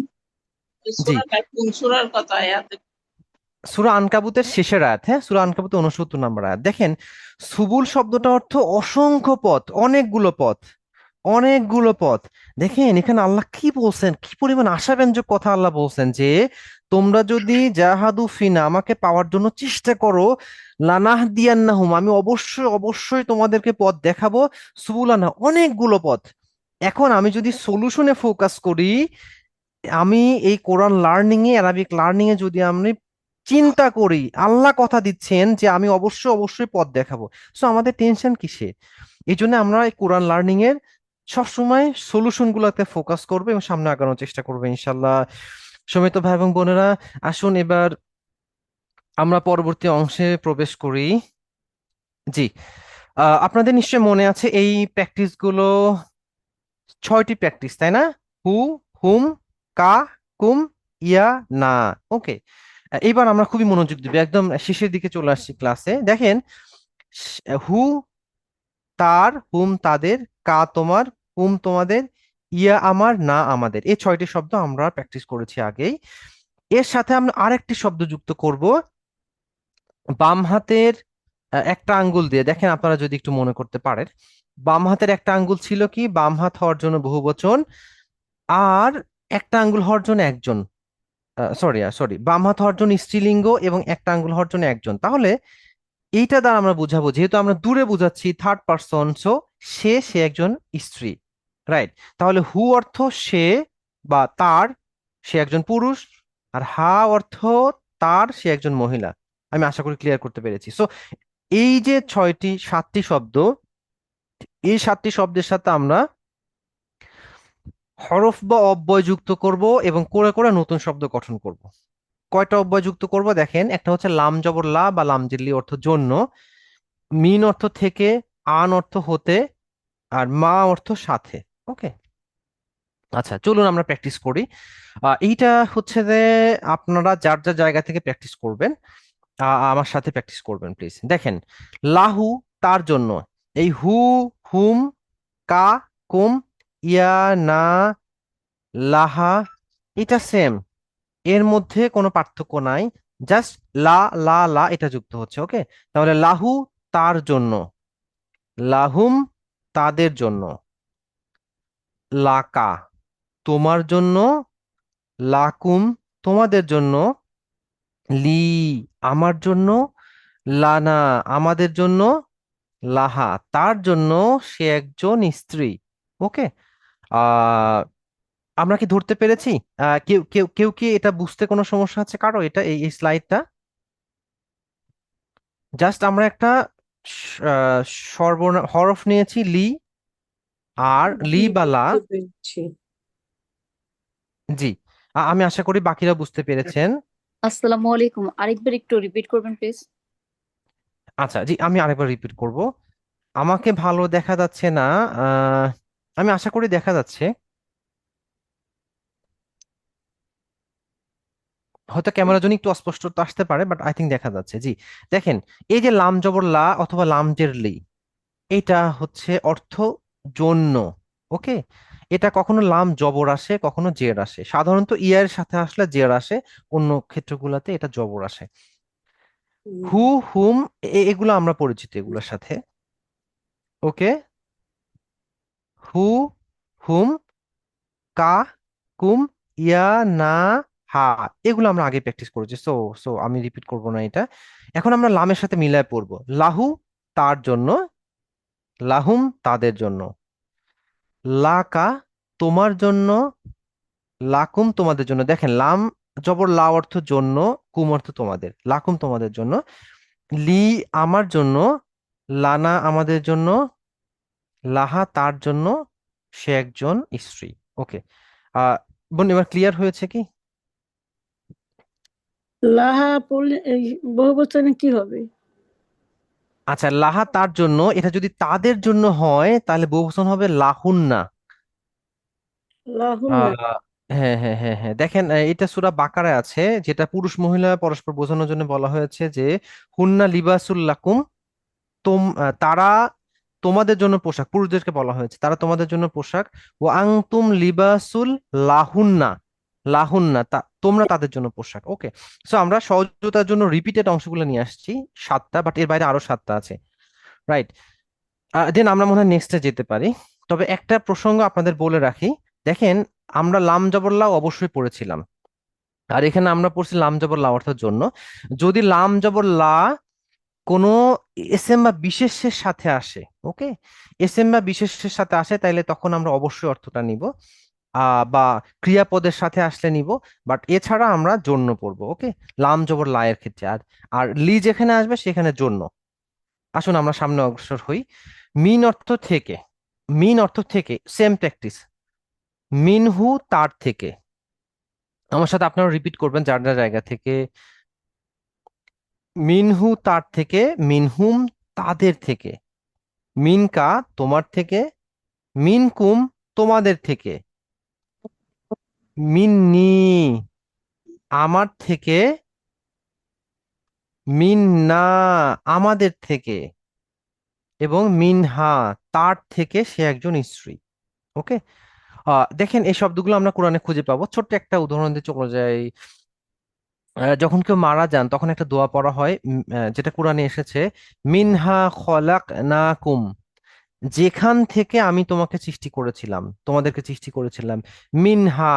জি, সূরাটা কোন সূরার কথা আয়াত? সূরা আনকাবুতের শেষের আয়াত। হ্যাঁ, সূরা আনকাবুতের 69 নম্বর আয়াত। দেখেন, সুবুল শব্দটা অর্থ অসংখ্য পথ, অনেকগুলো পথ, অনেকগুলো পথ। দেখেন এখানে আল্লাহ কি বলছেন, কি পরিমাণ আশাব্যঞ্জক কথা আল্লাহ বলছেন যে তোমরা যদি জাহাদু ফিনা, আমাকে পাওয়ার জন্য চেষ্টা করো, লানাহ দিয়ান্নাহুম, আমি অবশ্যই অবশ্যই তোমাদেরকে পথ দেখাবো, সুবুলানা, অনেকগুলো পথ। এখন আমি যদি সলিউশনে ফোকাস করি, আমি এই কোরআন লার্নিং এ, অ্যারাবিক লার্নিং এ যদি আমি চিন্তা করি, আল্লাহ কথা দিচ্ছেন যে আমি অবশ্যই অবশ্যই পথ দেখাবো। সো আমাদের টেনশন কিসে? এই জন্য আমরা এই কোরআন লার্নিং এর সবসময় সলিউশন গুলাতে ফোকাস করবো এবং সামনে আগানোর চেষ্টা করবো ইনশাল্লাহ। সমিত ভাই এবং বোনেরা, আসুন এবার আমরা পরবর্তী অংশে প্রবেশ করি। জি, আপনাদের নিশ্চয় মনে আছে এই প্র্যাকটিস গুলো, 6টি প্র্যাকটিস, তাই না? হু, হুম, কা, কুম, ইয়া, না। ওকে, এবার আমরা খুবই মনোযোগ দিব, একদম শেষের দিকে চলে আসছি ক্লাসে। দেখেন, হু তার, হুম তাদের, কা তোমার, কুম তোমাদের, ইয়া আমার, না আমাদের, এই 6টি শব্দ আমরা প্র্যাকটিস করেছি আগেই। এর সাথে আমরা আরেকটি শব্দ যুক্ত করব, বাম হাতের একটা আঙ্গুল দিয়ে। দেখেন, আপনারা যদি একটু মনে করতে পারেন, বাম হাতের একটা আঙ্গুল ছিল কি, বাম হাত হওয়ার জন্য বহুবচন, আর একটা আঙ্গুল হওয়ার জন্য একজন। সরি সরি, বাম হাত হওয়ার জন্য স্ত্রীলিঙ্গ এবং একটা আঙ্গুল হওয়ার জন্য একজন। তাহলে এইটা দ্বারা আমরা বুঝাবো, যেহেতু আমরা দূরে বুঝাচ্ছি, থার্ড পার্সন, সো সে একজন স্ত্রী, রাইট? তাহলে হু অর্থ সে বা তার, সে একজন পুরুষ। আর হা অর্থ তার, সে একজন মহিলা। আমি আশা করি ক্লিয়ার করতে পেরেছি। সো এই যে 7টি শব্দ, এই 7টি শব্দের সাথে আমরা হরফ বা অব্যয় যুক্ত করব এবং করে করে নতুন শব্দ গঠন করব। কয়টা অব্যয় যুক্ত করব? দেখেন, একটা হচ্ছে লাম জবর লা বা লাম জের লি অর্থ জন্য, মিন অর্থ থেকে, আন অর্থ হতে, আর মা অর্থ সাথে। ওকে, আচ্ছা চলুন আমরা প্র্যাকটিস করি। এইটা হচ্ছে যে আপনারা যার যার জায়গা থেকে প্র্যাকটিস করবেন, আমার সাথে প্র্যাকটিস করবেন প্লিজ। দেখেন, লাহু তার জন্য, এই হু, হুম, কা, কুম, ইয়া, না, লাহা, এটা সেম, এর মধ্যে কোনো পার্থক্য নাই। জাস্ট লা, লা, লা এটা যুক্ত হচ্ছে। ওকে, তাহলে লাহু তার জন্য, লাহুম তাদের জন্য, লাকা তোমার জন্য, লাকুম তোমাদের জন্য, লি আমার জন্য, লানা আমাদের জন্য, লাহা তার জন্য, সে একজন স্ত্রী। ওকে, আহ আমরা কি ধরতে পেরেছি? কেউ কেউ কেউ কি এটা বুঝতে কোনো সমস্যা আছে কারো? এটা এই স্লাইডটা জাস্ট আমরা একটা সর্বনাম হরফ নিয়েছি লি, আর জি, লি বা লা। বুঝতে পেরেছি। জি, আমি আশা করি বাকিরা বুঝতে পেরেছেন। আসসালামু আলাইকুম, আরেকবার একটু রিপিট করবেন প্লিজ। আচ্ছা, জি, আমি আরেকবার রিপিট করব। আমাকে ভালো দেখা যাচ্ছে না, আহ, আমি আশা করি দেখা যাচ্ছে, হয়তো ক্যামেরার জন্য একটু অস্পষ্টতা আসতে পারে, বাট আই থিঙ্ক দেখা যাচ্ছে। জি, দেখেন, এই যে লাম জবর লা অথবা লাম জের লি, এটা হচ্ছে অর্থ জন্য। ওকে, এটা কখনো লাম জবর আসে, কখনো জের আসে। সাধারণত ইয়ার সাথে আসলে জের আসে, অন্য ক্ষেত্রগুলোতে এটা জবর আসে। হুম, হু, হুম, এগুলো আমরা পরিচিত এগুলোর সাথে। ওকে, হু, হুম, কা, কুম, ইয়া, না, হা, এগুলো আমরা আগে প্র্যাকটিস করেছি। সো সো আমি রিপিট করব না এটা। এখন আমরা লামের সাথে মিলায় পড়বো। লাহু তার জন্য, লাহুম তাদের জন্য, লাকা তোমার জন্য, লাকুম তোমাদের জন্য। দেখেন, লাম জবর লা অর্থ জন্য, কুম অর্থ তোমাদের, লাকুম তোমাদের জন্য, লি আমার জন্য, লানা আমাদের জন্য, লাহা তার জন্য, সে একজন স্ত্রী। ওকে, বোন এবার ক্লিয়ার হয়েছে কি? লাহা পড়লে এই বহুবচনে কি হবে? আচ্ছা, লাহা তার জন্য, এটা যদি তাদের জন্য হয় তাহলে বহুবচন হবে লাহুন্না। লাহুন্না। আহ হ্যাঁ হ্যাঁ হ্যাঁ হ্যাঁ, দেখেন এটা সূরা বাকারায় আছে, যেটা পুরুষ মহিলা পরস্পর বোঝানোর জন্য বলা হয়েছে যে হুন্না লিবাসুল লাকুম, তারা তোমাদের জন্য পোশাক, পুরুষদেরকে বলা হয়েছে তারা তোমাদের জন্য পোশাক। ও আংতুম লিবাসুল লাহুন্না, লাহুন্না তোমরা তাদের জন্য পোশাক। ওকে, সো আমরা সহজতার জন্য রিপিটেড অংশগুলো নিয়ে আসছি, সাতটা, বাট এর বাইরে আরো সাতটা আছে, রাইট? দেন আমরা মনে হয় নেক্সটে যেতে পারি। তবে একটা প্রসঙ্গ আপনাদের বলে রাখি, দেখেন আমরা লাম জবর লা অবশ্যই পড়েছিলাম, আর এখানে আমরা পড়ছি লাম জবর লা অর্থের জন্য। যদি লাম জবর লা কোনো এসএম বা বিশেষ্যের সাথে আসে, ওকে, এসএম বা বিশেষ্যের সাথে আসে, তাইলে তখন আমরা অবশ্যই অর্থটা নিব, বা ক্রিয়াপদের সাথে আসলে নিব, বাট এছাড়া আমরা জন্য পড়বো। ওকে, লাম জবর লা এর ক্ষেত্রে। আর আর লি যেখানে আসবে সেখানে জন্য। আসুন আমরা সামনে অগ্রসর হই। মিন অর্থ থেকে, মিন অর্থ থেকে সেম প্র্যাকটিস, মিনহু তার থেকে। আমার সাথে আপনারা রিপিট করবেন যার যার জায়গা থেকে। মিনহু তার থেকে, মিনহুম তাদের থেকে, মিনকা তোমার থেকে, মিনকুম তোমাদের থেকে, মিন্নি আমার থেকে, মিন্না আমাদের থেকে, এবং মিনহা তার থেকে সে একজন স্ত্রী। ওকে, দেখেন এই শব্দগুলো আমরা কোরআনে খুঁজে পাবো। ছোট্ট একটা উদাহরণ দিয়ে চলে যাই। যখন কেউ মারা যান তখন একটা দোয়া পড়া হয়, যেটা কোরআনে এসেছে, মিনহা খলাকনাকুম, যেখান থেকে আমি তোমাকে সৃষ্টি করেছিলাম, তোমাদেরকে সৃষ্টি করেছিলাম। মিনহা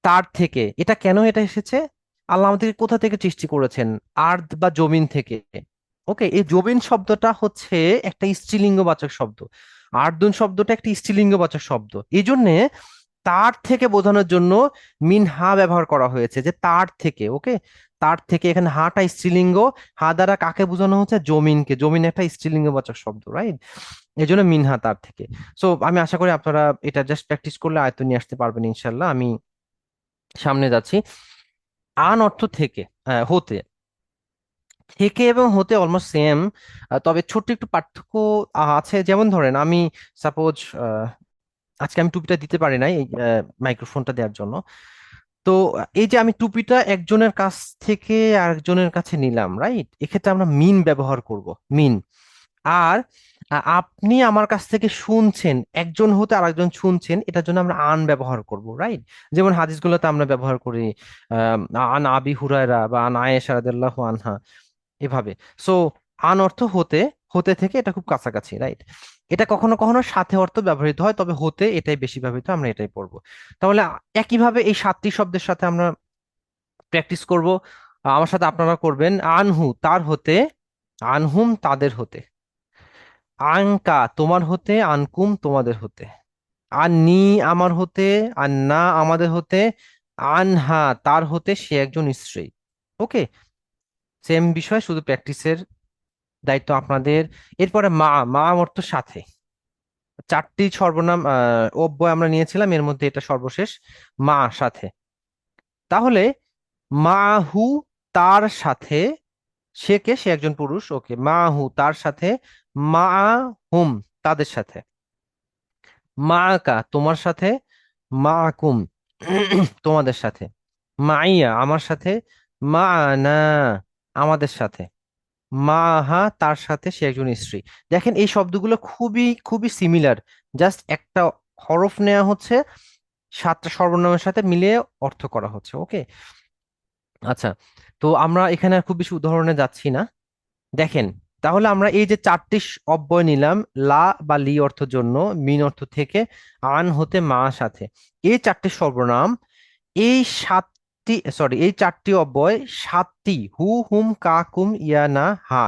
তার থেকে, এটা কেন এটা এসেছে? আল্লাহ আমাদেরকে কোথা থেকে সৃষ্টি করেছেন? আর্দ বা জমিন থেকে। ওকে, এই জমিন শব্দটা হচ্ছে একটা স্ত্রীলিঙ্গবাচক শব্দ, আর্দুন শব্দটা একটা স্ত্রীলিঙ্গবাচক শব্দ, এই জন্যে তার থেকে বোঝানোর জন্য মিনহা ব্যবহার করা হয়েছে, যে তার থেকে। ওকে, তার থেকে, এখানে হাটা স্ত্রীলিঙ্গ, হা দ্বারা কাকে বোঝানো হচ্ছে? জমিনকে, জমিন একটা স্ত্রীলিঙ্গবাচক শব্দ, রাইট? এই জন্য মিনহা তার থেকে। সো আমি আশা করি আপনারা এটা জাস্ট প্র্যাকটিস করলে আয়ত্ত নিয়ে আসতে পারবেন ইনশাল্লাহ। আমি সামনে যাচ্ছি। আন অর্থ থেকে, হতে। থেকে এবং হতে অলমোস্ট সেম, তবে ছোট্ট একটু পার্থক্য আছে। যেমন ধরেন আমি সাপোজ আজকে আমি টুপিটা দিতে পারি নাই এই মাইক্রোফোনটা দেওয়ার জন্য। তো এই যে আমি টুপিটা একজনের কাছ থেকে আরেকজনের কাছে নিলাম, রাইট? এক্ষেত্রে আমরা মিন ব্যবহার করব, মিন। আর আপনি আমার কাছ থেকে শুনছেন, একজন হতে আরেকজন শুনছেন, এটার জন্য আমরা আন ব্যবহার করব, রাইট? যেমন হাদিসগুলোতে আমরা ব্যবহার করি আন আবি হুরায়রা বা আন আয়েশা রাদিয়াল্লাহু আনহা, এভাবে। সো আন অর্থ হতে, হতে থেকে, এটা খুব কাছাকাছি, রাইট? এটা কখনো কখনো সাথে অর্থ ব্যবহৃত হয়, তবে হতে এটাই বেশি ব্যবহৃত, আমরা এটাই পড়বো। তাহলে একইভাবে এই সাতটি শব্দের সাথে আমরা প্র্যাকটিস করব। আমার সাথে আপনারা করবেন। আনহু তার হতে, আনহুম তাদের হতে, আনকা তোমার হতে, আনকুম তোমাদের হতে, আন্নি আমার হতে, আন্না আমাদের হতে, আনহা তার হতে সে একজন স্ত্রী। ওকে, সেম বিষয়, শুধু প্র্যাকটিসের দায়িত্ব আপনাদের। এরপরে মা, মা অর্থ সাথে। চারটি সর্বনাম অব্যয় আমরা নিয়েছিলাম, এর মধ্যে এটা সর্বশেষ, মা সাথে। তাহলে মাহু তার সাথে, সে কে? সে একজন পুরুষ। ওকে, মাহু তার সাথে, মা হুম তাদের সাথে, মা কা তোমার সাথে, মা কুম তোমাদের সাথে, মাইয়া আমার সাথে, মা না আমাদের সাথে, মাহা তার সাথে সে একজন স্ত্রী। দেখেন এই শব্দগুলো খুবই খুবই সিমিলার, জাস্ট একটা হরফ নেওয়া হচ্ছে, সাতটা সর্বনামের সাথে মিলিয়ে অর্থ করা হচ্ছে। ওকে, আচ্ছা, তো আমরা এখানে আর খুব বেশি উদাহরণে যাচ্ছি না। দেখেন, তাহলে আমরা এই যে চারটি অব্যয় নিলাম, লা বা লি অর্থের জন্য, মিন অর্থ থেকে, আন হতে, মা সাথে, এই চারটি সর্বনাম, এই সাতটি, সরি, এই চারটি অব্যয়, সাতটি হু হুম কা কুম ইয়া না হা,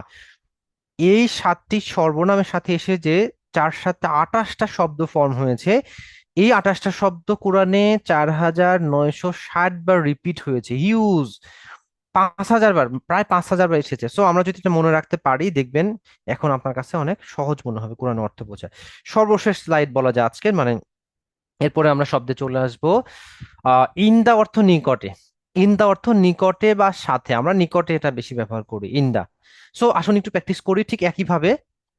এই সাতটি সর্বনামের সাথে এসে যে চার সাথে 28টা শব্দ ফর্ম হয়েছে, এই 28টা শব্দ কোরআনে 4960 বার রিপিট হয়েছে, হিউজ, 5000 বার, প্রায় 5000 বার এসেছে। সো আমরা যদি এটা মনে রাখতে পারি, দেখবেন এখন আপনার কাছে অনেক সহজ মনে হবে কোরআন অর্থ বোঝা। সর্বশেষ স্লাইড বলা যায় আজকের, মানে এরপরে আমরা শব্দে চলে আসবো। ইন দা অর্থ নিকটে। ইন দা অর্থ নিকটে বা সাথে, আমরা নিকটে এটা বেশি ব্যবহার করি, ইন দা। সো আসুন একটু প্র্যাকটিস করি ঠিক একইভাবে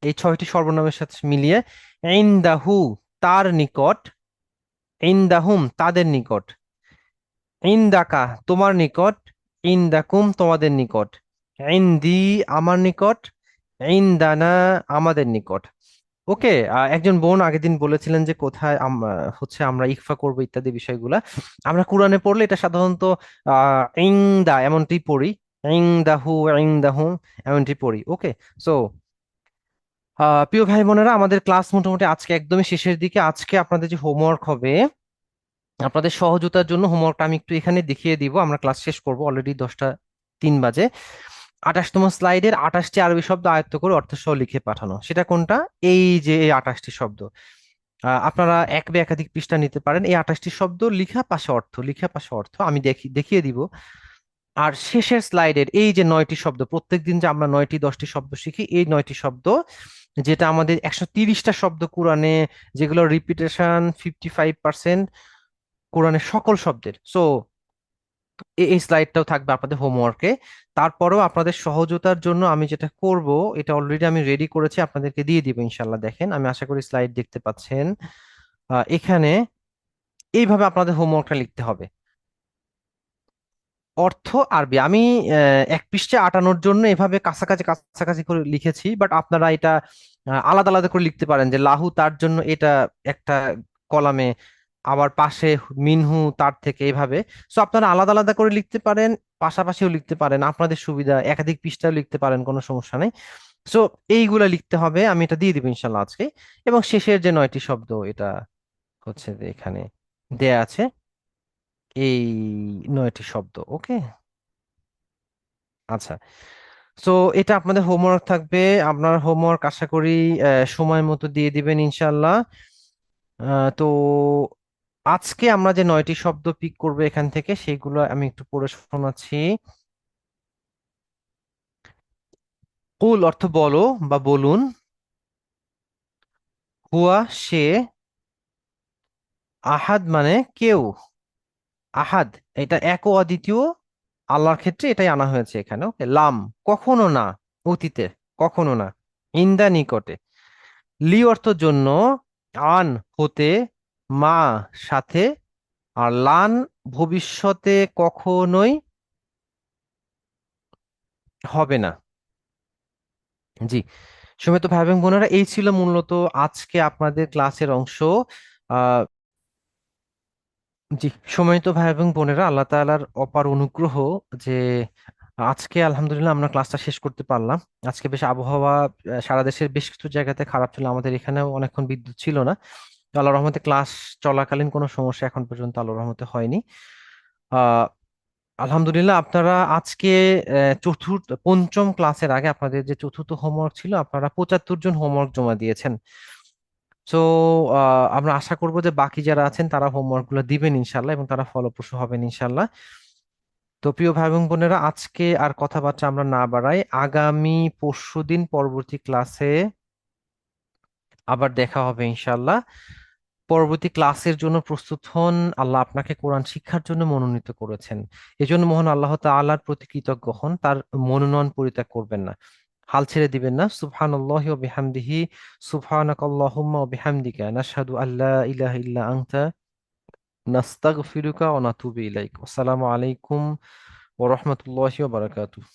এই ছয়টি সর্বনামের সাথে মিলিয়ে। ইন দা হু, তার নিকট। ইন দা হুম, তাদের নিকট। ইন্দাকা, তোমার নিকট। ইন্দাকুম, তোমাদের নিকট। ইন্দি, আমার নিকট। ইন্দানা, আমাদের নিকট। ওকে। একজন বোন আগের দিন বলেছিলেন যে কোথায় হচ্ছে আমরা ইকফা করব ইত্যাদি বিষয়গুলা। আমরা কোরআনে পড়লে এটা সাধারণত ইংদা এমনটি পড়ি, ইংদাহু, ইংদাহুম এমনটি পড়ি। ওকে। সো প্রিয় ভাই বোনেরা, আমাদের ক্লাস মোটামুটি আজকে একদমই শেষের দিকে। আজকে আপনাদের যে হোমওয়ার্ক হবে, আপনাদের সহজতার জন্য হোমওয়ার্কটা আমি একটু এখানে দেখিয়ে দিব, আমরা ক্লাস শেষ করব, অলরেডি 10টা 3 বাজে। 28তম স্লাইডের 28টি আরবি শব্দ আয়ত্ত করে অর্থ সহ লিখে পাঠানো, সেটা কোনটা? এই যে এই 28টি শব্দ। আপনারা এক বা একাধিক পৃষ্ঠা নিতে পারেন। এই 28টি শব্দ লিখা পাশে অর্থ, লিখা পাশে অর্থ আমি দেখিয়ে দিব। আর শেষের স্লাইডের এই যে 9টি শব্দ, প্রত্যেকদিন যে আমরা 9টি 10টি শব্দ শিখি, এই 9টি শব্দ, যেটা আমাদের 130টা শব্দ কোরআনে, যেগুলো রিপিটেশন 55% কোরআনের সকল শব্দের। সো এই স্লাইডটাও থাকবে আপনাদের হোমওয়ার্কে। তারপরেও আপনাদের সহজতার জন্য আমি যেটা করব, এটা অলরেডি আমি রেডি করেছি, আপনাদেরকে দিয়ে দিব ইনশাল্লাহ। দেখেন, আমি আশা করি স্লাইড দেখতে পাচ্ছেন। এখানে এইভাবে আপনাদের হোমওয়ার্কটা লিখতে হবে। অর্থ আরবি আমি এক পৃষ্ঠা আটানোর জন্য এভাবে কাছাকাছি কাছাকাছি করে লিখেছি, বাট আপনারা এটা আলাদা আলাদা করে লিখতে পারেন, যে লাহু তার জন্য এটা একটা কলামে, আবার পাশে মিনহু তার থেকে, এইভাবে। সো আপনারা আলাদা আলাদা করে লিখতে পারেন, পাশাপাশিও লিখতে পারেন, আপনাদের সুবিধা, একাধিক পৃষ্ঠাও লিখতে পারেন, কোনো সমস্যা নেই। সো এইগুলা লিখতে হবে, আমি এটা দিয়ে দিব ইনশাল্লাহ আজকে। এবং শেষের যে 9টি শব্দ, এটা হচ্ছে যে এখানে দেয়া আছে, এই 9টি শব্দ। ওকে। আচ্ছা। সো এটা আপনাদের হোমওয়ার্ক থাকবে। আপনার হোমওয়ার্ক আশা করি সময় মতো দিয়ে দিবেন ইনশাল্লাহ। তো আজকে আমরা যে 9টি শব্দ পিক করবো এখান থেকে, সেগুলো আমি একটু পড়ে শোনাচ্ছি। কুল অর্থ বলো বা বলুন। হুয়া, সে। আহাদ মানে কেউ। আহাদ, এটা এক ও অদ্বিতীয়, আল্লাহর ক্ষেত্রে এটাই আনা হয়েছে এখানে। ওকে। লাম, কখনো না, অতীতে, কখনো না। ইন্দা, নিকটে। লি অর্থ জন্য। আন, হতে। মা, সাথে। আর লান, ভবিষ্যতে কখনোই হবে না। জি। সুমিত ভাই এবং বোনেরা, এই ছিল মূলত আজকে আপনাদের ক্লাসের অংশ। আহ জি। সম্মানিত ভাই এবং বোনেরা, আল্লাহ তাআলার অপার অনুগ্রহ যে আজকে আলহামদুলিল্লাহ আমরা ক্লাসটা শেষ করতে পারলাম। আজকে বেশ আবহাওয়া সারা দেশের বেশ কিছু জায়গাতে খারাপ ছিল, আমাদের এখানেও অনেকক্ষণ বিদ্যুৎ ছিল না। তো আল্লাহর রহমতে ক্লাস চলাকালীন কোনো সমস্যা এখন পর্যন্ত আল্লাহর রহমতে হয়নি। আহ আলহামদুলিল্লাহ, আপনারা আজকে পঞ্চম ক্লাসের আগে আপনাদের যে চতুর্থ হোমওয়ার্ক ছিল, আপনারা 75 জন হোমওয়ার্ক জমা দিয়েছেন। সো আমরা আশা করব যে বাকি যারা আছেন তারা হোমওয়ার্ক গুলো দিবেন ইনশাল্লাহ, এবং তারা ফলপ্রসূ হবেন ইনশাল্লাহ। তো প্রিয় ভাই এবং বোনেরা, আজকে আর কথাবার্তা আমরা না বাড়াই, আগামী পরশুদিন পরবর্তী ক্লাসে আবার দেখা হবে ইনশাল্লাহ। পরবর্তী ক্লাসের জন্য প্রস্তুত হন। আল্লাহ আপনাকে কোরআন শিক্ষার জন্য মনোনীত করেছেন, এজন্য মহান আল্লাহ তাআলার প্রতি কৃতজ্ঞ হন, তার মনোনয়ন পরিত্যাগ করবেন না, হাল ছেড়ে দিবেন না। সুবহানাল্লাহি ওয়া বিহামদিহি, সুবহানাকাল্লাহুম্মা ওয়া বিহামদিকা, নাশহাদু আল্লা ইলাহা ইল্লা আনতা, নাস্তাগফিরুকা ওয়া নাতুবু ইলাইক। আসসালামু আলাইকুম ওয়া রাহমাতুল্লাহি ওয়া বারাকাতুহু।